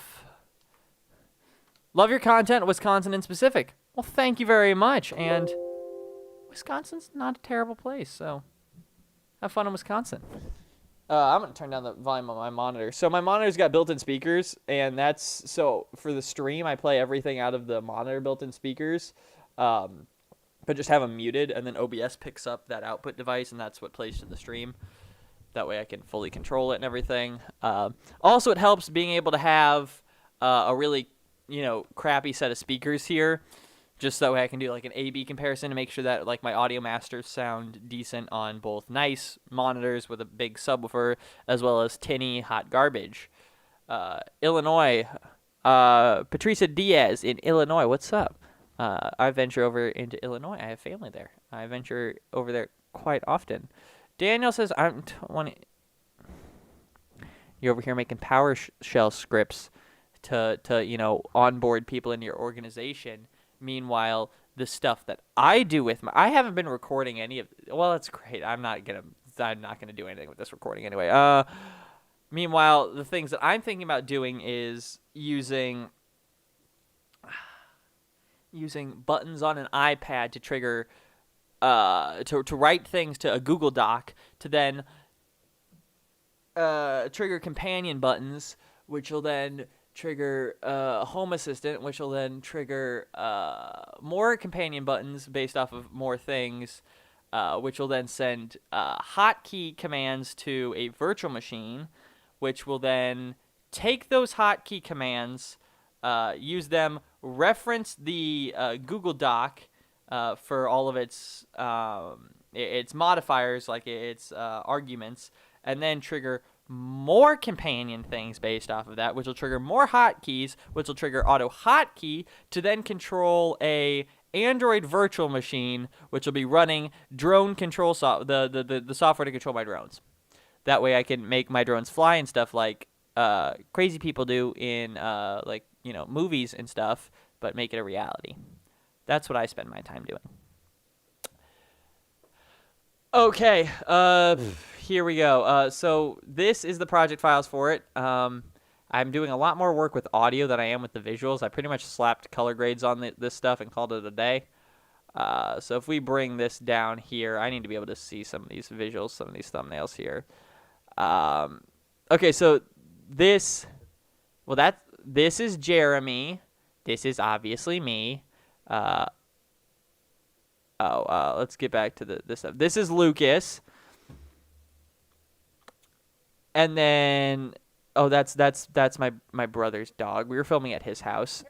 your content, Wisconsin in specific. Well, thank you very much. And Wisconsin's not a terrible place, so have fun in Wisconsin. I'm going to turn down the volume on my monitor. So my monitor's got built-in speakers, and that's, so for the stream, I play everything out of the monitor built-in speakers, but just have them muted, and then OBS picks up that output device, and that's what plays to the stream. That way I can fully control it and everything. Also, it helps being able to have a really, crappy set of speakers here, just that way I can do like an A/B comparison to make sure that like my audio masters sound decent on both nice monitors with a big subwoofer as well as tinny hot garbage. Illinois, Patricia Diaz in Illinois, what's up? I venture over into Illinois. I have family there. I venture over there quite often. Daniel says, you're over here making PowerShell scripts to onboard people into your organization. Meanwhile, the stuff that I do with I haven't been recording any of, well, that's great. I'm not gonna do anything with this recording anyway. Meanwhile, the things that I'm thinking about doing is using buttons on an iPad to trigger, to write things to a Google Doc to then trigger companion buttons, which will then trigger Home Assistant, which will then trigger more companion buttons based off of more things, which will then send hotkey commands to a virtual machine, which will then take those hotkey commands, use them, reference the Google Doc for all of its modifiers, like its arguments, and then trigger more companion things based off of that, which will trigger more hotkeys, which will trigger auto hotkey to then control a Android virtual machine, which will be running drone control the software to control my drones. That way I can make my drones fly and stuff like crazy people do in movies and stuff, but make it a reality. That's what I spend my time doing. Okay, here we go. So this is the project files for it. I'm doing a lot more work with audio than I am with the visuals. I pretty much slapped color grades on this stuff and called it a day. So if we bring this down here, I need to be able to see some of these visuals, some of these thumbnails here. Okay, so this is Jeremy. This is obviously me. Let's get back to this stuff. This is Lucas. And then, oh, that's my brother's dog. We were filming at his house.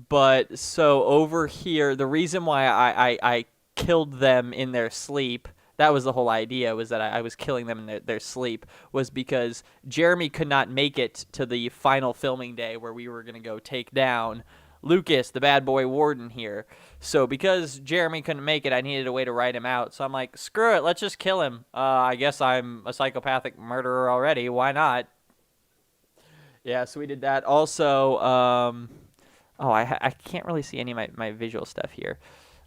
But so over here, the reason why I killed them in their sleep, that was the whole idea, was that I was killing them in their sleep, was because Jeremy could not make it to the final filming day where we were going to go take down Lucas, the bad boy warden here. So because Jeremy couldn't make it, I needed a way to write him out. So I'm like, screw it, let's just kill him. I guess I'm a psychopathic murderer already. Why not? Yeah, so we did that. Also, I can't really see any of my visual stuff here.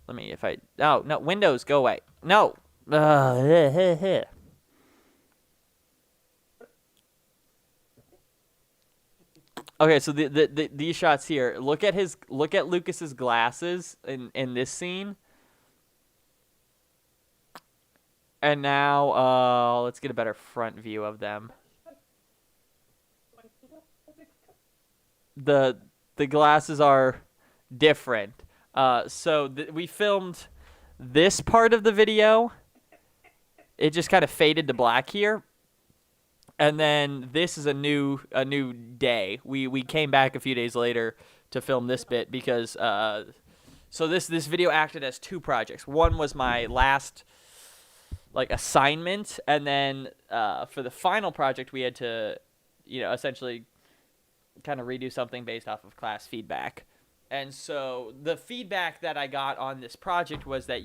Let me, no, Windows, go away. No. Okay, so these shots here. Look at Lucas's glasses in this scene. And now let's get a better front view of them. The glasses are different. So we filmed this part of the video. It just kind of faded to black here. And then this is a new day. We came back a few days later to film this bit because so this video acted as two projects. One was my last assignment, and then for the final project we had to essentially kind of redo something based off of class feedback. And so the feedback that I got on this project was that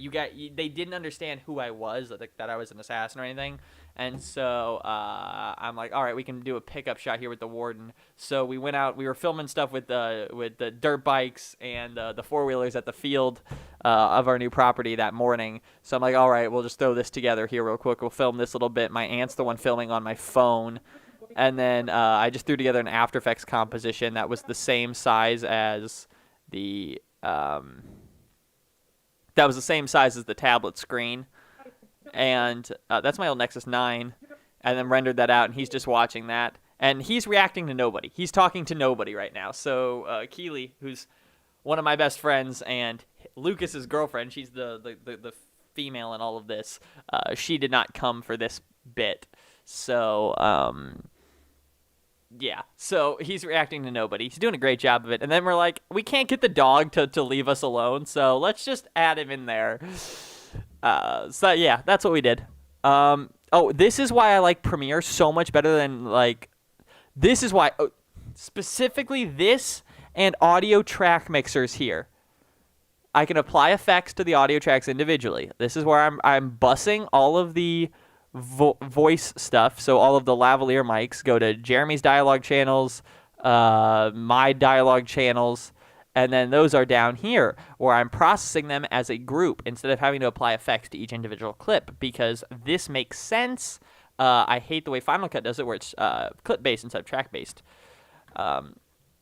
they didn't understand who I was, that I was an assassin or anything. And so I'm like, all right, we can do a pickup shot here with the warden. So we went out. We were filming stuff with the dirt bikes and the four-wheelers at the field of our new property that morning. So I'm like, all right, we'll just throw this together here real quick. We'll film this little bit. My aunt's the one filming on my phone. And then I just threw together an After Effects composition that was the same size as the tablet screen. And that's my old Nexus 9, and then rendered that out, and he's just watching that. And he's reacting to nobody. He's talking to nobody right now. So Keely, who's one of my best friends, and Lucas's girlfriend, she's the female in all of this, she did not come for this bit. So, yeah. So he's reacting to nobody. He's doing a great job of it. And then we're like, we can't get the dog to leave us alone, so let's just add him in there. So yeah, that's what we did. Oh, this is why I like Premiere so much better than this is why specifically this and audio track mixers here. I can apply effects to the audio tracks individually. This is where I'm bussing all of the voice stuff. So all of the lavalier mics go to Jeremy's dialogue channels, my dialogue channels. And then those are down here where I'm processing them as a group instead of having to apply effects to each individual clip, because this makes sense. I hate the way Final Cut does it where it's clip-based instead of track-based. And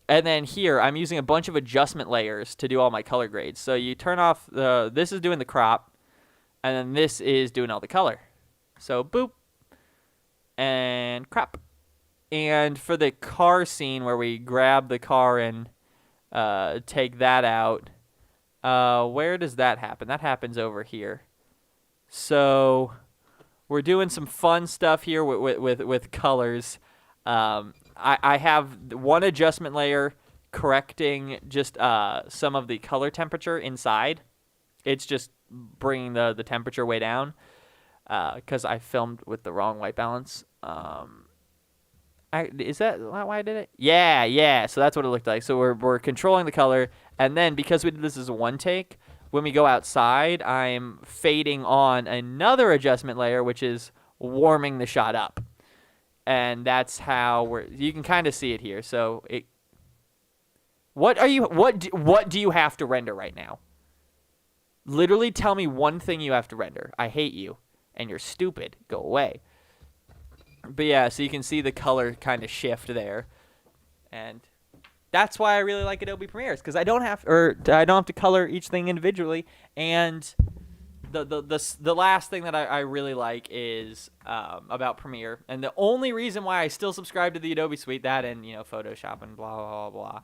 then here I'm using a bunch of adjustment layers to do all my color grades. So you turn off this is doing the crop, and then this is doing all the color. So boop and crop. And for the car scene where we grab the car and take that out. Where does that happen? That happens over here. So we're doing some fun stuff here with colors. I have one adjustment layer correcting just some of the color temperature inside. It's just bringing the temperature way down because I filmed with the wrong white balance. Is that why I did it? Yeah. So that's what it looked like. So we're controlling the color, and then because we did this as a one take, when we go outside, I'm fading on another adjustment layer, which is warming the shot up, and that's how you can kind of see it here. So what do you have to render right now? Literally tell me one thing you have to render. I hate you, and you're stupid. Go away. But yeah, so you can see the color kind of shift there, and that's why I really like Adobe Premiere, because I don't have to color each thing individually. And the last thing that I really like is about Premiere, and the only reason why I still subscribe to the Adobe Suite, that and Photoshop and blah blah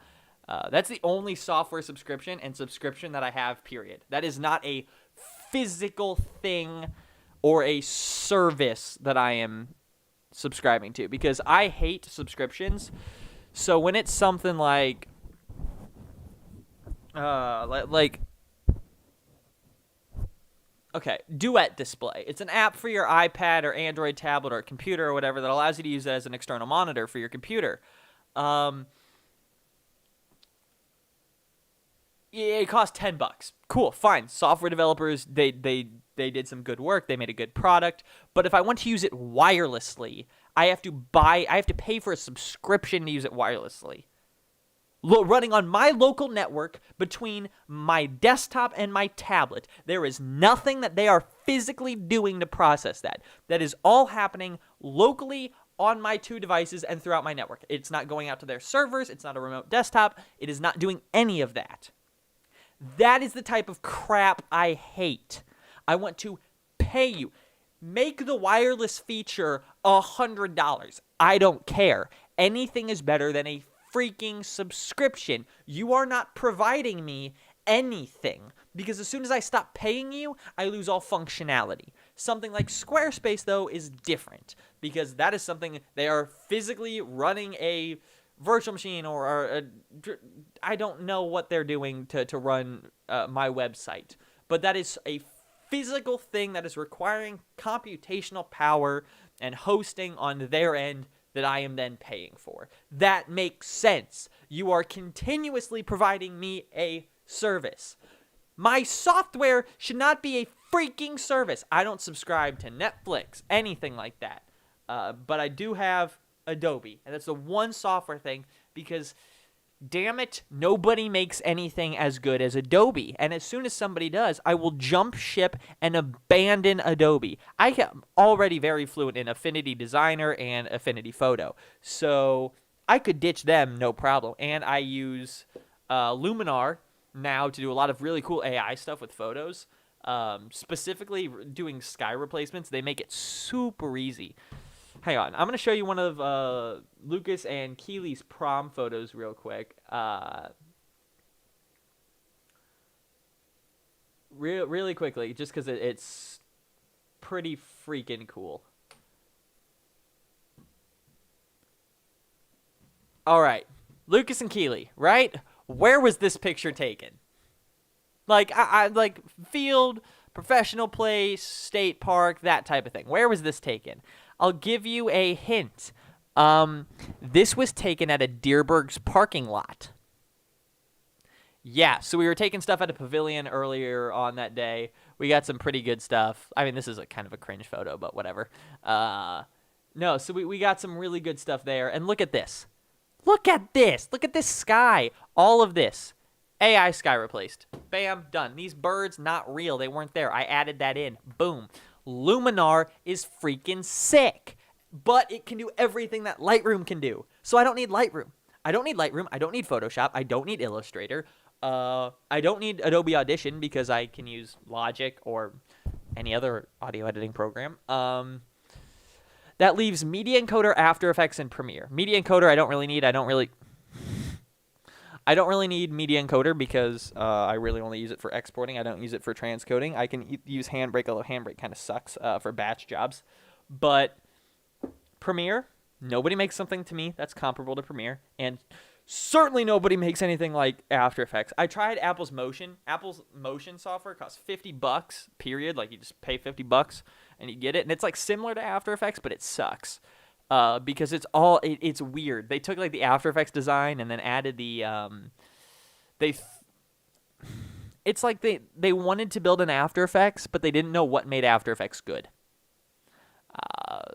blah. That's the only software subscription that I have. Period. That is not a physical thing or a service that I am subscribing to, because I hate subscriptions. So when it's something like okay, Duet Display. It's an app for your iPad or Android tablet or computer or whatever that allows you to use it as an external monitor for your computer. It costs $10. Cool, fine. Software developers, they did some good work. They made a good product. But if I want to use it wirelessly, I have to pay for a subscription to use it wirelessly. Running on my local network between my desktop and my tablet. There is nothing that they are physically doing to process that. That is all happening locally on my two devices and throughout my network. It's not going out to their servers. It's not a remote desktop. It is not doing any of that. That is the type of crap I hate. I want to pay you. Make the wireless feature $100. I don't care. Anything is better than a freaking subscription. You are not providing me anything, because as soon as I stop paying you, I lose all functionality. Something like Squarespace, though, is different, because that is something they are physically running a virtual machine or I don't know what they're doing to run my website, but that is a physical thing that is requiring computational power and hosting on their end that I am then paying for. That makes sense. You are continuously providing me a service. My software should not be a freaking service. I don't subscribe to Netflix, anything like that. But I do have Adobe, and that's the one software thing, because damn it, nobody makes anything as good as Adobe. And as soon as somebody does, I will jump ship and abandon Adobe. I am already very fluent in Affinity Designer and Affinity Photo, so I could ditch them no problem. And I use Luminar now to do a lot of really cool AI stuff with photos. Specifically doing sky replacements. They make it super easy. Hang on, I'm going to show you one of Lucas and Keely's prom photos real quick. Really quickly, just because it's pretty freaking cool. All right, Lucas and Keely, right? Where was this picture taken? Like, I like field, professional place, state park, that type of thing. Where was this taken? I'll give you a hint. This was taken at a Deerberg's parking lot. Yeah, so we were taking stuff at a pavilion earlier on that day. We got some pretty good stuff. I mean, this is a kind of a cringe photo, but whatever. No, so we got some really good stuff there. And look at this. Look at this. Look at this sky. All of this. AI sky replaced. Bam, done. These birds, not real. They weren't there. I added that in. Boom. Luminar is freaking sick, but it can do everything that Lightroom can do. So I don't need Lightroom. I don't need Lightroom. I don't need Photoshop. I don't need Illustrator. I don't need Adobe Audition because I can use Logic or any other audio editing program. That leaves Media Encoder, After Effects, and Premiere. Media Encoder I don't really need. I don't really need Media Encoder because I really only use it for exporting. I don't use it for transcoding. I can use Handbrake, although Handbrake kind of sucks for batch jobs. But Premiere, nobody makes something to me that's comparable to Premiere. And certainly nobody makes anything like After Effects. I tried Apple's Motion. Apple's Motion software costs $50, period. Like, you just pay $50 and you get it. And it's like similar to After Effects, but it sucks. Because it's weird. They took like the After Effects design and then added the it's like they wanted to build an After Effects, but they didn't know what made After Effects good.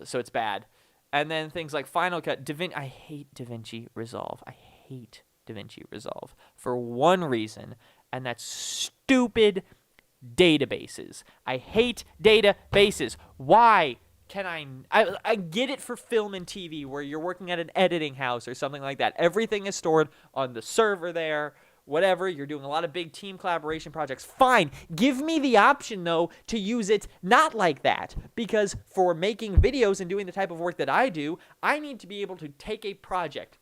So it's bad. And then things like Final Cut, I hate DaVinci Resolve. I hate DaVinci Resolve for one reason, and that's stupid databases. I hate databases. Why? I get it for film and TV where you're working at an editing house or something like that. Everything is stored on the server there, whatever. You're doing a lot of big team collaboration projects. Fine. Give me the option, though, to use it not like that. Because for making videos and doing the type of work that I do, I need to be able to take a project.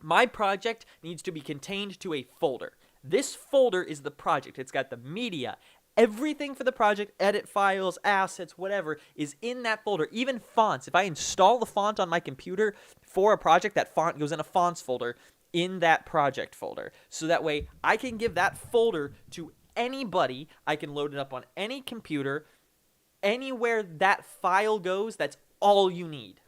My project needs to be contained to a folder. This folder is the project. It's got the media, Everything for the project, edit files, assets, whatever, is in that folder. Even fonts. If I install the font on my computer for a project, that font goes in a fonts folder in that project folder. So that way I can give that folder to anybody. I can load it up on any computer. Anywhere that file goes, that's all you need.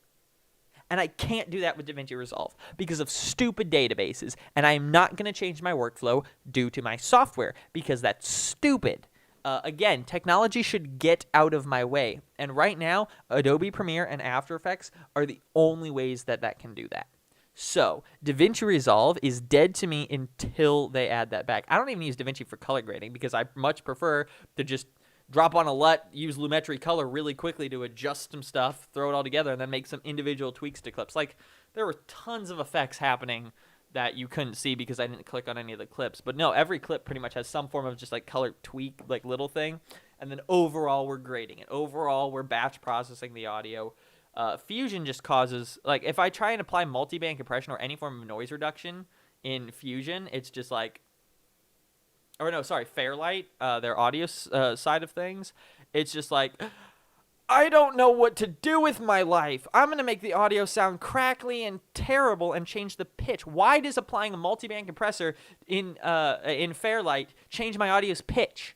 And I can't do that with DaVinci Resolve because of stupid databases. And I am not going to change my workflow due to my software because that's stupid. Again, technology should get out of my way. And right now, Adobe Premiere and After Effects are the only ways that that can do that. So, DaVinci Resolve is dead to me until they add that back. I don't even use DaVinci for color grading because I much prefer to just drop on a LUT, use Lumetri Color really quickly to adjust some stuff, throw it all together, and then make some individual tweaks to clips. Like, there were tons of effects happening that you couldn't see because I didn't click on any of the clips. But no, every clip pretty much has some form of just like color tweak, like little thing. And then overall, we're grading it. Overall, we're batch processing the audio. Fusion just causes, like, if I try and apply multiband compression or any form of noise reduction in Fusion, it's just like, or no, sorry, Fairlight, their audio side of things, it's just like, I don't know what to do with my life. I'm going to make the audio sound crackly and terrible and change the pitch. Why does applying a multiband compressor in Fairlight change my audio's pitch?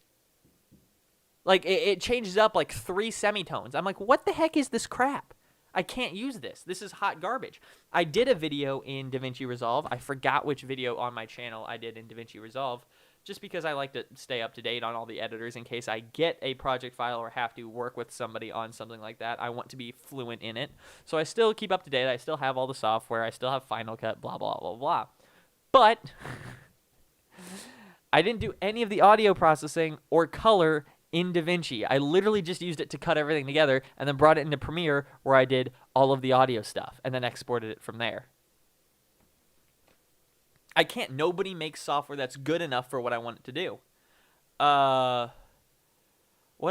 Like, it changes up like 3 semitones. I'm like, what the heck is this crap? I can't use this. This is hot garbage. I did a video in DaVinci Resolve. I forgot which video on my channel I did in DaVinci Resolve, just because I like to stay up to date on all the editors in case I get a project file or have to work with somebody on something like that. I want to be fluent in it. So I still keep up to date. I still have all the software. I still have Final Cut, blah, blah, blah, blah. But I didn't do any of the audio processing or color in DaVinci. I literally just used it to cut everything together and then brought it into Premiere where I did all of the audio stuff and then exported it from there. I can't. Nobody makes software that's good enough for what I want it to do. What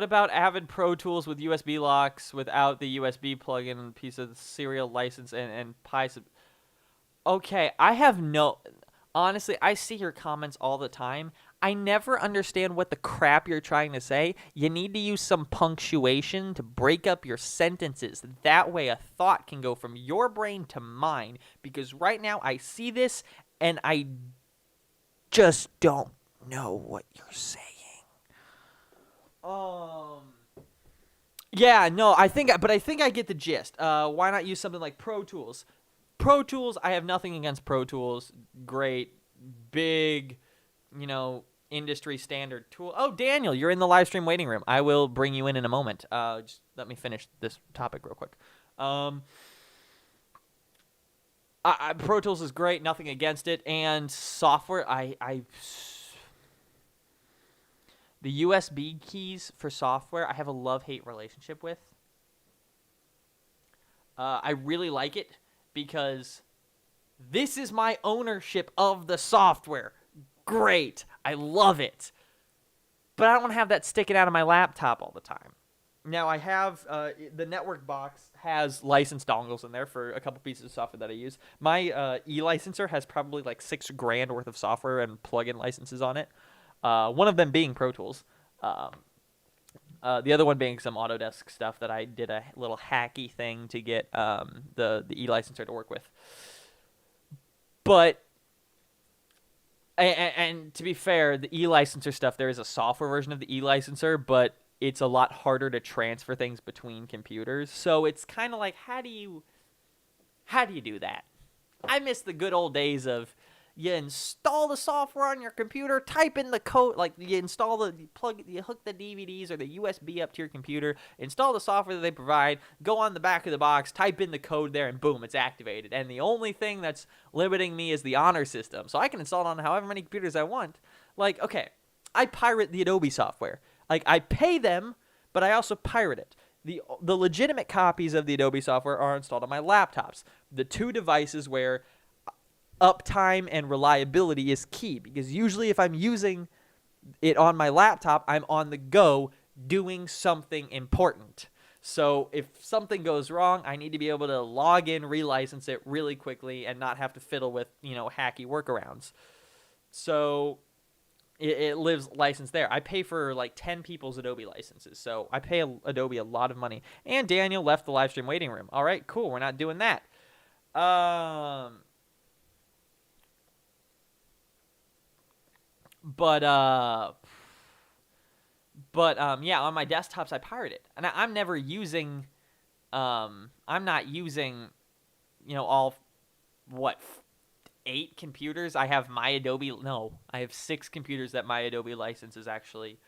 about Avid Pro Tools with USB locks without the USB plugin and piece of serial license and Pi? Okay, I have no... Honestly, I see your comments all the time. I never understand what the crap you're trying to say. You need to use some punctuation to break up your sentences. That way a thought can go from your brain to mine. Because right now I see this and I just don't know what you're saying. Yeah, no, I think I get the gist. Why not use something like Pro Tools? Pro Tools, I have nothing against Pro Tools. Great, big, industry standard tool. Oh, Daniel, you're in the live stream waiting room. I will bring you in a moment. Just let me finish this topic real quick. Pro Tools is great, nothing against it, and software, the USB keys for software, I have a love-hate relationship with. I really like it because this is my ownership of the software. Great. I love it. But I don't want to have that sticking out of my laptop all the time. Now, I have, the network box has licensed dongles in there for a couple pieces of software that I use. My e-licenser has probably like $6,000 worth of software and plugin licenses on it. One of them being Pro Tools. The other one being some Autodesk stuff that I did a little hacky thing to get the e-licenser to work with. But, and to be fair, the e-licenser stuff, there is a software version of the e-licenser, but it's a lot harder to transfer things between computers. So it's kind of like, how do you do that? I miss the good old days of you install the software on your computer, type in the code, like you hook the DVDs or the USB up to your computer, install the software that they provide, go on the back of the box, type in the code there, and boom, it's activated. And the only thing that's limiting me is the honor system. So I can install it on however many computers I want. Like, okay, I pirate the Adobe software. Like, I pay them, but I also pirate it. The legitimate copies of the Adobe software are installed on my laptops. The two devices where uptime and reliability is key, because usually if I'm using it on my laptop, I'm on the go doing something important. So if something goes wrong, I need to be able to log in, relicense it really quickly, and not have to fiddle with, hacky workarounds. So it lives licensed there. I pay for like 10 people's Adobe licenses, so I pay Adobe a lot of money. And Daniel left the live stream waiting room. All right, cool. We're not doing that. Yeah, on my desktops I pirate it, and I'm never using. I'm not using, all 8 computers. I have my Adobe. No, I have 6 computers that my Adobe license is actually,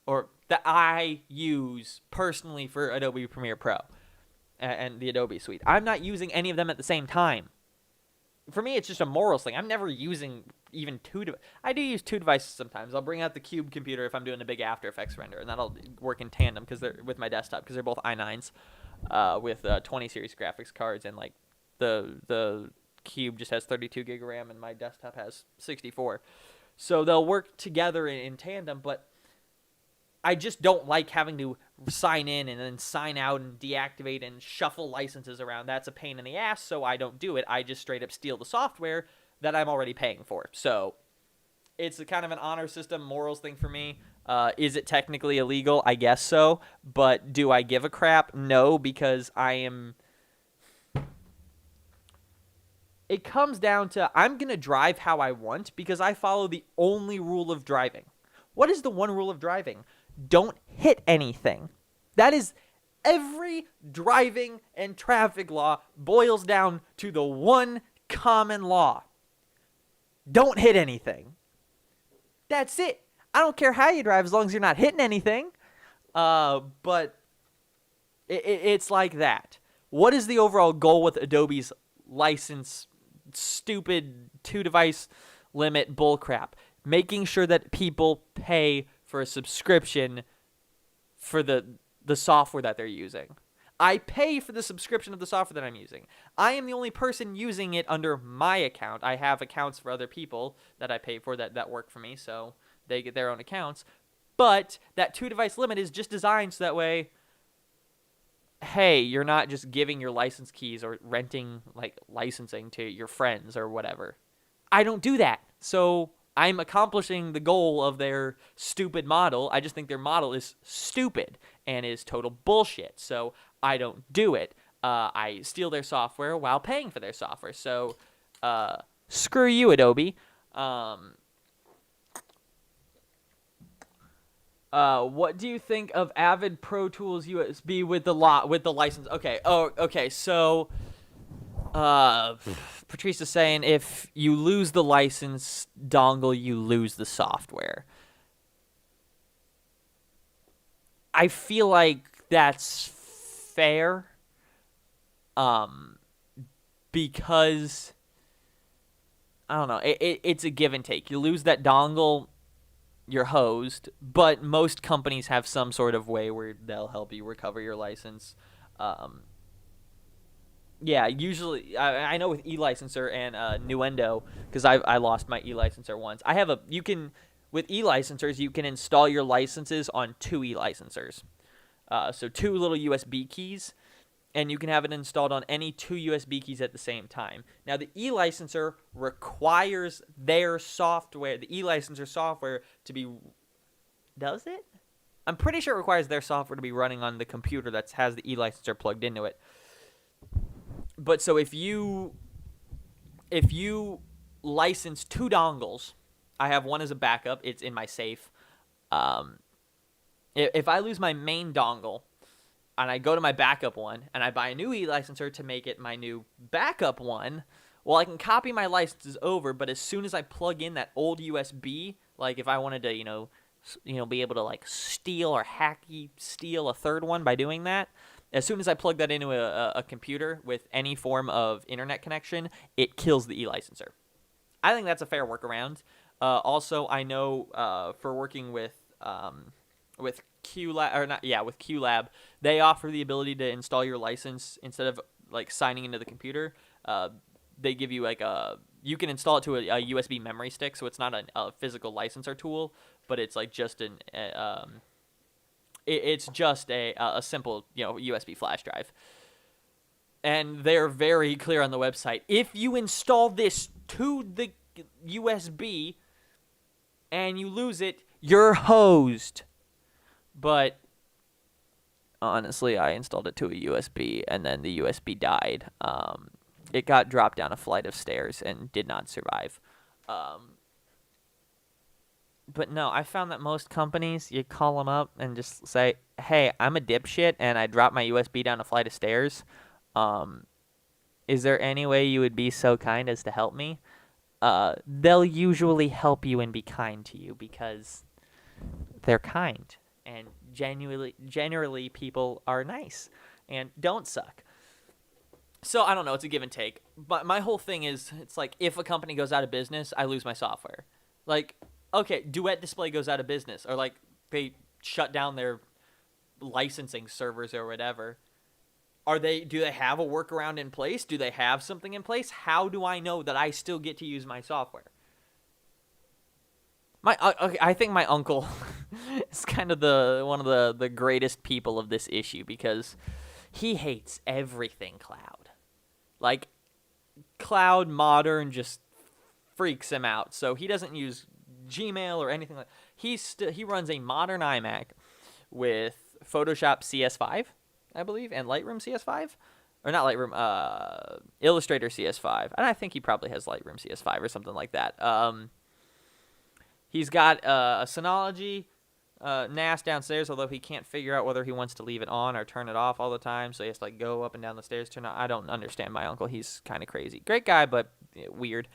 or that I use personally for Adobe Premiere Pro and the Adobe suite. I'm not using any of them at the same time. For me, it's just a morals thing. I'm never using even 2 I do use 2 devices sometimes. I'll bring out the Cube computer if I'm doing a big After Effects render, and that'll work in tandem because they're with my desktop, because they're both i9s with 20 series graphics cards, and like the Cube just has 32 gig of RAM and my desktop has 64. So they'll work together in tandem, but I just don't like having to sign in and then sign out and deactivate and shuffle licenses around. That's a pain in the ass, so I don't do it. I just straight up steal the software that I'm already paying for. So it's a kind of an honor system, morals thing for me. Is it technically illegal? I guess so. But do I give a crap? No, because it comes down to I'm going to drive how I want because I follow the only rule of driving. What is the one rule of driving? Don't hit anything. That is, every driving and traffic law boils down to the one common law. Don't hit anything. That's it. I don't care how you drive as long as you're not hitting anything. But it's like that. What is the overall goal with Adobe's license, stupid 2-device limit bullcrap? Making sure that people pay for a subscription for the software that they're using. I pay for the subscription of the software that I'm using. I am the only person using it under my account. I have accounts for other people that I pay for that work for me, so they get their own accounts. But that 2-device limit is just designed so that way, hey, you're not just giving your license keys or renting, like, licensing to your friends or whatever. I don't do that. So I'm accomplishing the goal of their stupid model. I just think their model is stupid and is total bullshit. So I don't do it. I steal their software while paying for their software. So screw you, Adobe. What do you think of Avid Pro Tools USB with the license? Okay. Oh, okay. So Patrice is saying if you lose the license dongle, you lose the software. I feel like that's fair. Because I don't know, it's a give and take. You lose that dongle, you're hosed, but most companies have some sort of way where they'll help you recover your license. Yeah, usually I know with eLicenser and Nuendo, because I lost my eLicenser once. With eLicensers you can install your licenses on 2 eLicensers, so 2 little USB keys, and you can have it installed on any 2 USB keys at the same time. Now the eLicenser requires their software, the eLicenser software, to be. Does it? I'm pretty sure it requires their software to be running on the computer that has the eLicenser plugged into it. But so if you license 2 dongles, I have one as a backup. It's in my safe. If I lose my main dongle and I go to my backup one and I buy a new eLicenser to make it my new backup one, well, I can copy my licenses over. But as soon as I plug in that old USB, like if I wanted to, be able to like steal or steal a third one by doing that. As soon as I plug that into a computer with any form of internet connection, it kills the eLicenser. I think that's a fair workaround. Also, I know for working with QLab, they offer the ability to install your license instead of like signing into the computer. They give you you can install it to a USB memory stick, so it's not a physical licenser tool, but it's like just it's just a simple, USB flash drive. And they're very clear on the website. If you install this to the USB and you lose it, you're hosed. But honestly, I installed it to a USB, and then the USB died. It got dropped down a flight of stairs and did not survive. But no, I found that most companies, you call them up and just say, hey, I'm a dipshit, and I dropped my USB down a flight of stairs. Is there any way you would be so kind as to help me? They'll usually help you and be kind to you because they're kind. And generally people are nice and don't suck. So I don't know, it's a give and take. But my whole thing is, it's like, if a company goes out of business, I lose my software. Like, okay, Duet Display goes out of business, or like they shut down their licensing servers or whatever. Do they have a workaround in place? Do they have something in place? How do I know that I still get to use my software? I think my uncle is kind of one of the greatest people of this issue, because he hates everything cloud. Like, cloud modern just freaks him out. So he doesn't use Gmail or anything like that. He runs a modern iMac with Photoshop CS5, I believe, and Lightroom CS5. Or not Lightroom, Illustrator CS5. And I think he probably has Lightroom CS5 or something like that. He's got a Synology NAS downstairs, although he can't figure out whether he wants to leave it on or turn it off all the time. So he has to like go up and down the stairs, turn it on. I don't understand my uncle. He's kind of crazy. Great guy, but weird.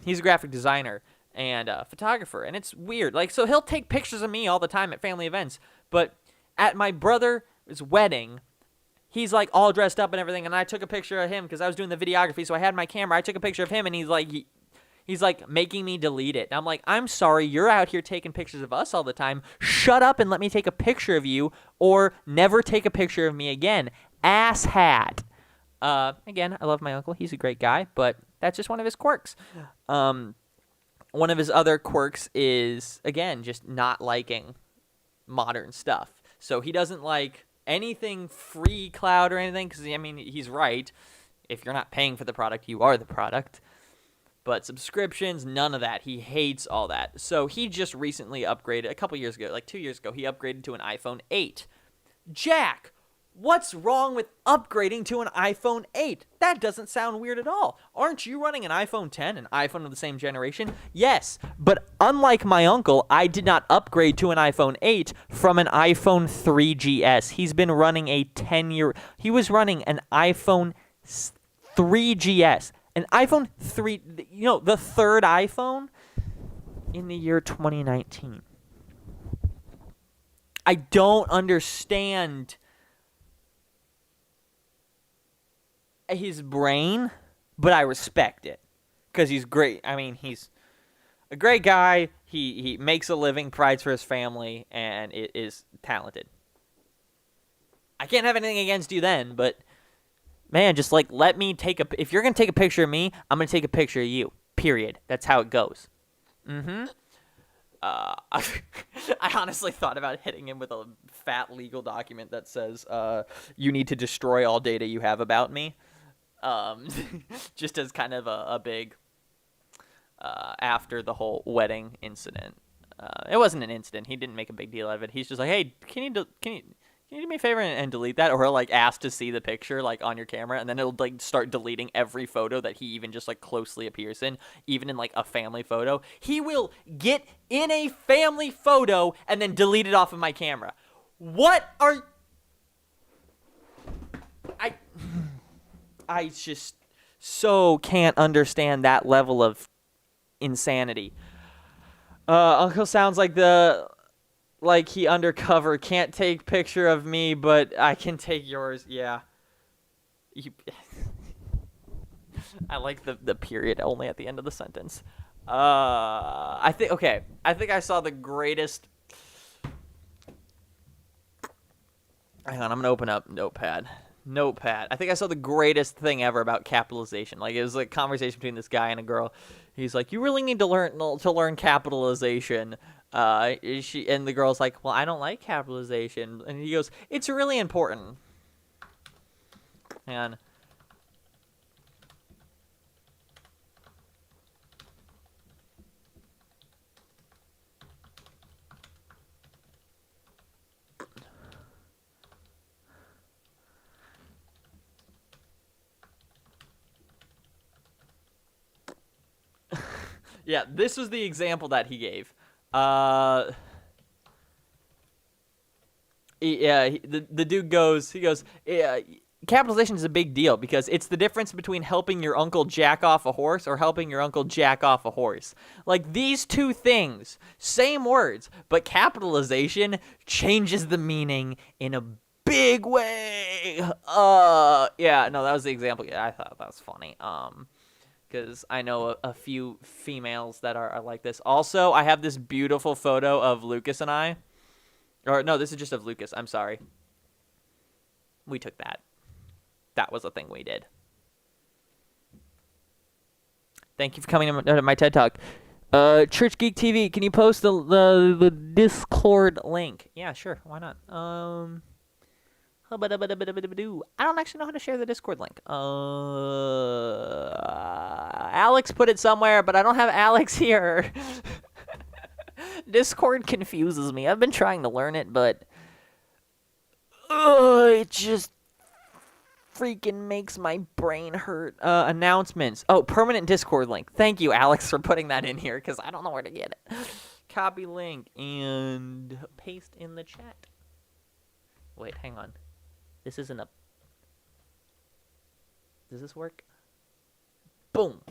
He's a graphic designer and a photographer, and it's weird. Like, so he'll take pictures of me all the time at family events, but at my brother's wedding, he's like all dressed up and everything, and I took a picture of him because I was doing the videography, so I had my camera. I took a picture of him, and he's like making me delete it. And I'm like, I'm sorry, you're out here taking pictures of us all the time. Shut up and let me take a picture of you, or never take a picture of me again. Asshat. Again, I love my uncle. He's a great guy, but that's just one of his quirks. One of his other quirks is, again, just not liking modern stuff. So he doesn't like anything free cloud or anything, because, I mean, he's right. If you're not paying for the product, you are the product. But subscriptions, none of that. He hates all that. So he just recently upgraded, a couple years ago, like 2 years ago, he upgraded to an iPhone 8. Jack, what's wrong with upgrading to an iPhone 8? That doesn't sound weird at all. Aren't you running an iPhone 10, an iPhone of the same generation? Yes, but unlike my uncle, I did not upgrade to an iPhone 8 from an iPhone 3GS. He's been running a 10-year... He was running an iPhone 3GS. An iPhone 3... You know, the third iPhone in the year 2019. I don't understand his brain, but I respect it because he's great. I mean, he's a great guy. He makes a living, provides for his family, and is talented. I can't have anything against you then, but man, just like let me take a. If you're gonna take a picture of me, I'm gonna take a picture of you. Period. That's how it goes. I honestly thought about hitting him with a fat legal document that says you need to destroy all data you have about me. Just as kind of a big after the whole wedding incident. It wasn't an incident. He didn't make a big deal out of it. He's just like, hey, can you do me a favor and delete that? Or he'll like ask to see the picture like on your camera, and then it'll like start deleting every photo that he even just like closely appears in, even in like a family photo. He will get in a family photo and then delete it off of my camera. What are... I just so can't understand that level of insanity. Uncle sounds like he undercover, can't take picture of me, but I can take yours. Yeah. I like the period only at the end of the sentence. I think I saw the greatest... Hang on, I'm gonna open up Notepad. I think I saw the greatest thing ever about capitalization. Like, it was like a conversation between this guy and a girl. He's like, you really need to learn capitalization. And the girl's like, well, I don't like capitalization. And he goes, it's really important. And Yeah, this was the example that he gave. The dude goes, yeah, capitalization is a big deal because it's the difference between helping your uncle jack off a horse or helping your uncle jack off a horse. Like, these two things, same words, but capitalization changes the meaning in a big way. Yeah, no, that was the example. Yeah, I thought that was funny. Because I know a few females that are like this. Also, I have this beautiful photo of Lucas and I. Or, no, this is just of Lucas. I'm sorry. We took that. That was a thing we did. Thank you for coming to my TED Talk. Church Geek TV, can you post the Discord link? Yeah, sure. Why not? I don't actually know how to share the Discord link. Alex put it somewhere, but I don't have Alex here. Discord confuses me. I've been trying to learn it, but it just freaking makes my brain hurt. Announcements. Oh, permanent Discord link. Thank you, Alex, for putting that in here, because I don't know where to get it. Copy link and paste in the chat. Wait, hang on. This isn't a... Does this work? Boom.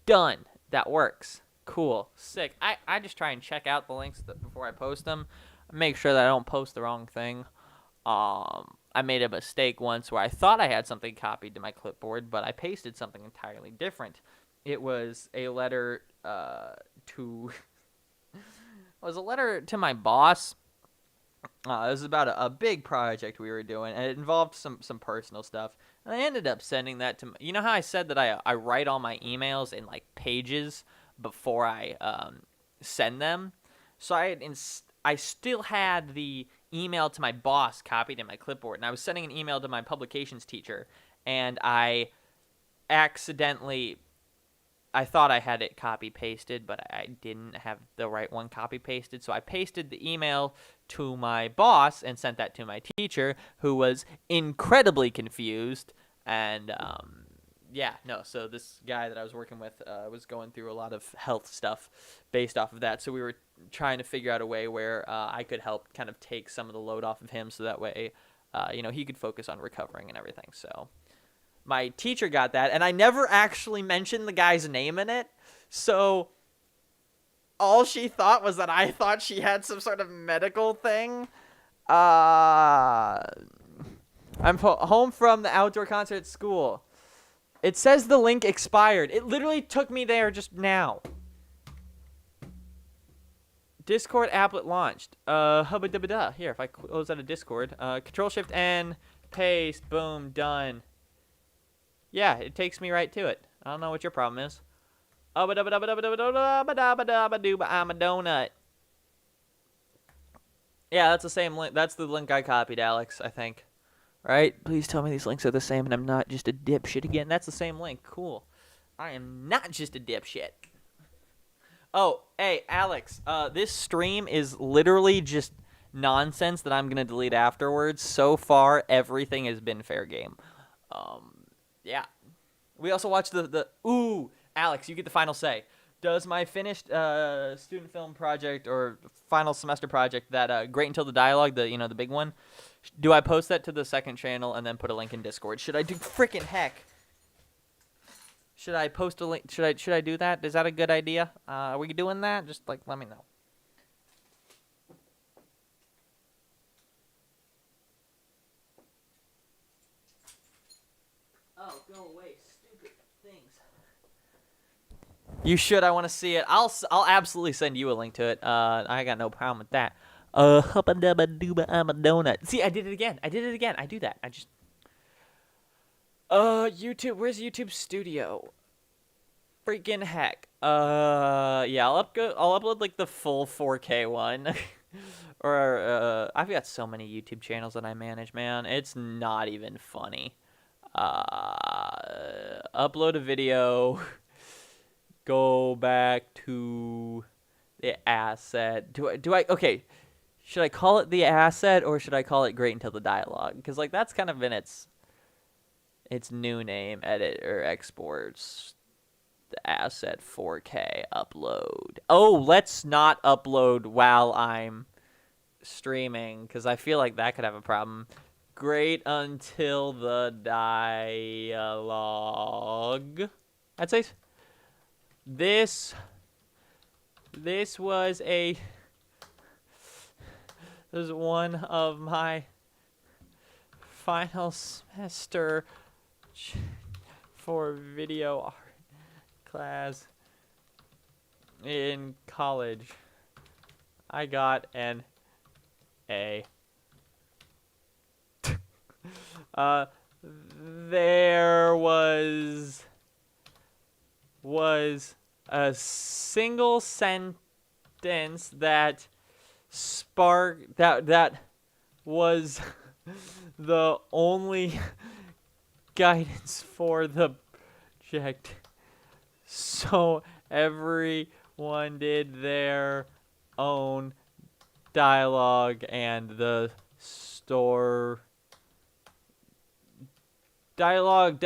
Done. That works. Cool. Sick. I just try and check out the links before I post them. Make sure that I don't post the wrong thing. I made a mistake once where I thought I had something copied to my clipboard, but I pasted something entirely different. It was a letter to... it was a letter to my boss. It was about a big project we were doing, and it involved some personal stuff. And I ended up sending that to... You know how I said that I write all my emails in, like, pages before I send them? So I still had the email to my boss copied in my clipboard, and I was sending an email to my publications teacher, and I accidentally... I thought I had it copy-pasted, but I didn't have the right one copy-pasted, so I pasted the email to my boss and sent that to my teacher, who was incredibly confused, and, so this guy that I was working with was going through a lot of health stuff based off of that, so we were trying to figure out a way where I could help kind of take some of the load off of him, so that way, he could focus on recovering and everything, so... My teacher got that, and I never actually mentioned the guy's name in it, so all she thought was that I thought she had some sort of medical thing. I'm home from the outdoor concert at school. It says the link expired. It literally took me there just now. Discord applet launched. Hubba-dubba-da. Here, if I close out of Discord. Control-Shift-N, paste, boom, done. Yeah, it takes me right to it. I don't know what your problem is. I'm a donut. Yeah, that's the same link. That's the link I copied, Alex, I think. Right? Please tell me these links are the same and I'm not just a dipshit again. That's the same link. Cool. I am not just a dipshit. Oh, hey, Alex. This stream is literally just nonsense that I'm going to delete afterwards. So far, everything has been fair game. Yeah. We also watched Ooh, Alex, you get the final say. Does my finished student film project or final semester project, that Great Until the Dialogue, the big one, do I post that to the second channel and then put a link in Discord? Should I do frickin' heck? Should I post a link? Should I do that? Is that a good idea? Are we doing that? Just let me know. Oh, go away, stupid things. You should. I want to see it. I'll absolutely send you a link to it. I got no problem with that. Hubba dubba dooba, I'm a donut. See, I did it again. I do that. I just. YouTube. Where's YouTube Studio? Freaking heck. Yeah. I'll upload like the full 4K one. Or I've got so many YouTube channels that I manage, man. It's not even funny. Upload a video, go back to the asset. Okay, should I call it the asset or should I call it Great Until the Dialogue? Because that's kind of been its new name, edit or exports the asset 4K upload. Oh, let's not upload while I'm streaming, because I feel like that could have a problem. Great until the dialogue. I'd say this was one of my final semester for video art class in college. I got an A. There was a single sentence that sparked that was the only guidance for the project. So everyone did their own dialogue, and the dialogue,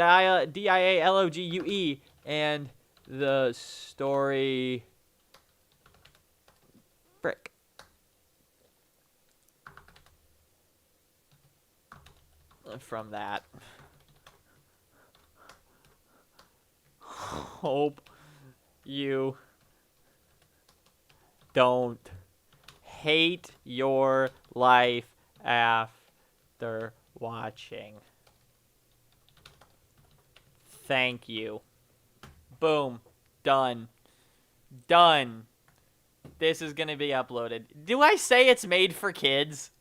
and the story frick. From that. Hope you don't hate your life after watching. Thank you. Boom. Done. Done. This is gonna be uploaded. Do I say it's made for kids?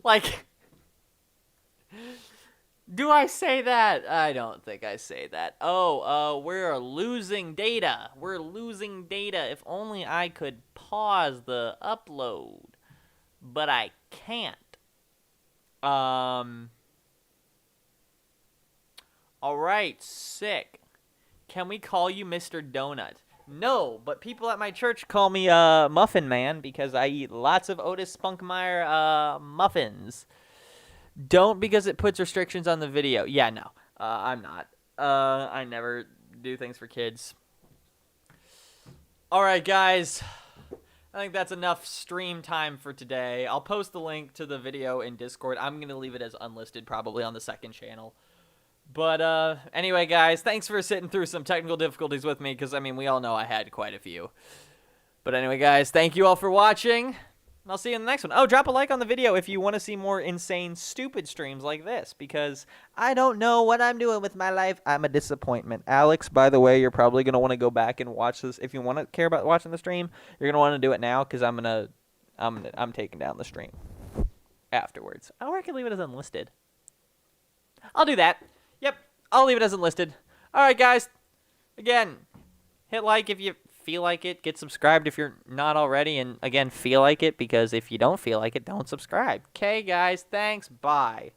Like, do I say that? I don't think I say that. Oh, we're losing data. We're losing data. If only I could pause the upload. But I can't. Alright, sick. Can we call you Mr. Donut? No, but people at my church call me Muffin Man because I eat lots of Otis Spunkmeyer muffins. Don't, because it puts restrictions on the video. Yeah, no. I'm not. I never do things for kids. Alright, guys. I think that's enough stream time for today. I'll post the link to the video in Discord. I'm going to leave it as unlisted probably on the second channel. But anyway, guys, thanks for sitting through some technical difficulties with me, because, I mean, we all know I had quite a few. But anyway, guys, thank you all for watching. I'll see you in the next one. Oh, drop a like on the video if you want to see more insane, stupid streams like this, because I don't know what I'm doing with my life. I'm a disappointment. Alex, by the way, you're probably going to want to go back and watch this. If you want to care about watching the stream, you're going to want to do it now, because I'm taking down the stream afterwards. Or I can leave it as unlisted. I'll do that. Yep, I'll leave it as unlisted. All right, guys. Again, hit like if you feel like it. Get subscribed if you're not already. And again, feel like it, because if you don't feel like it, don't subscribe. Okay, guys. Thanks. Bye.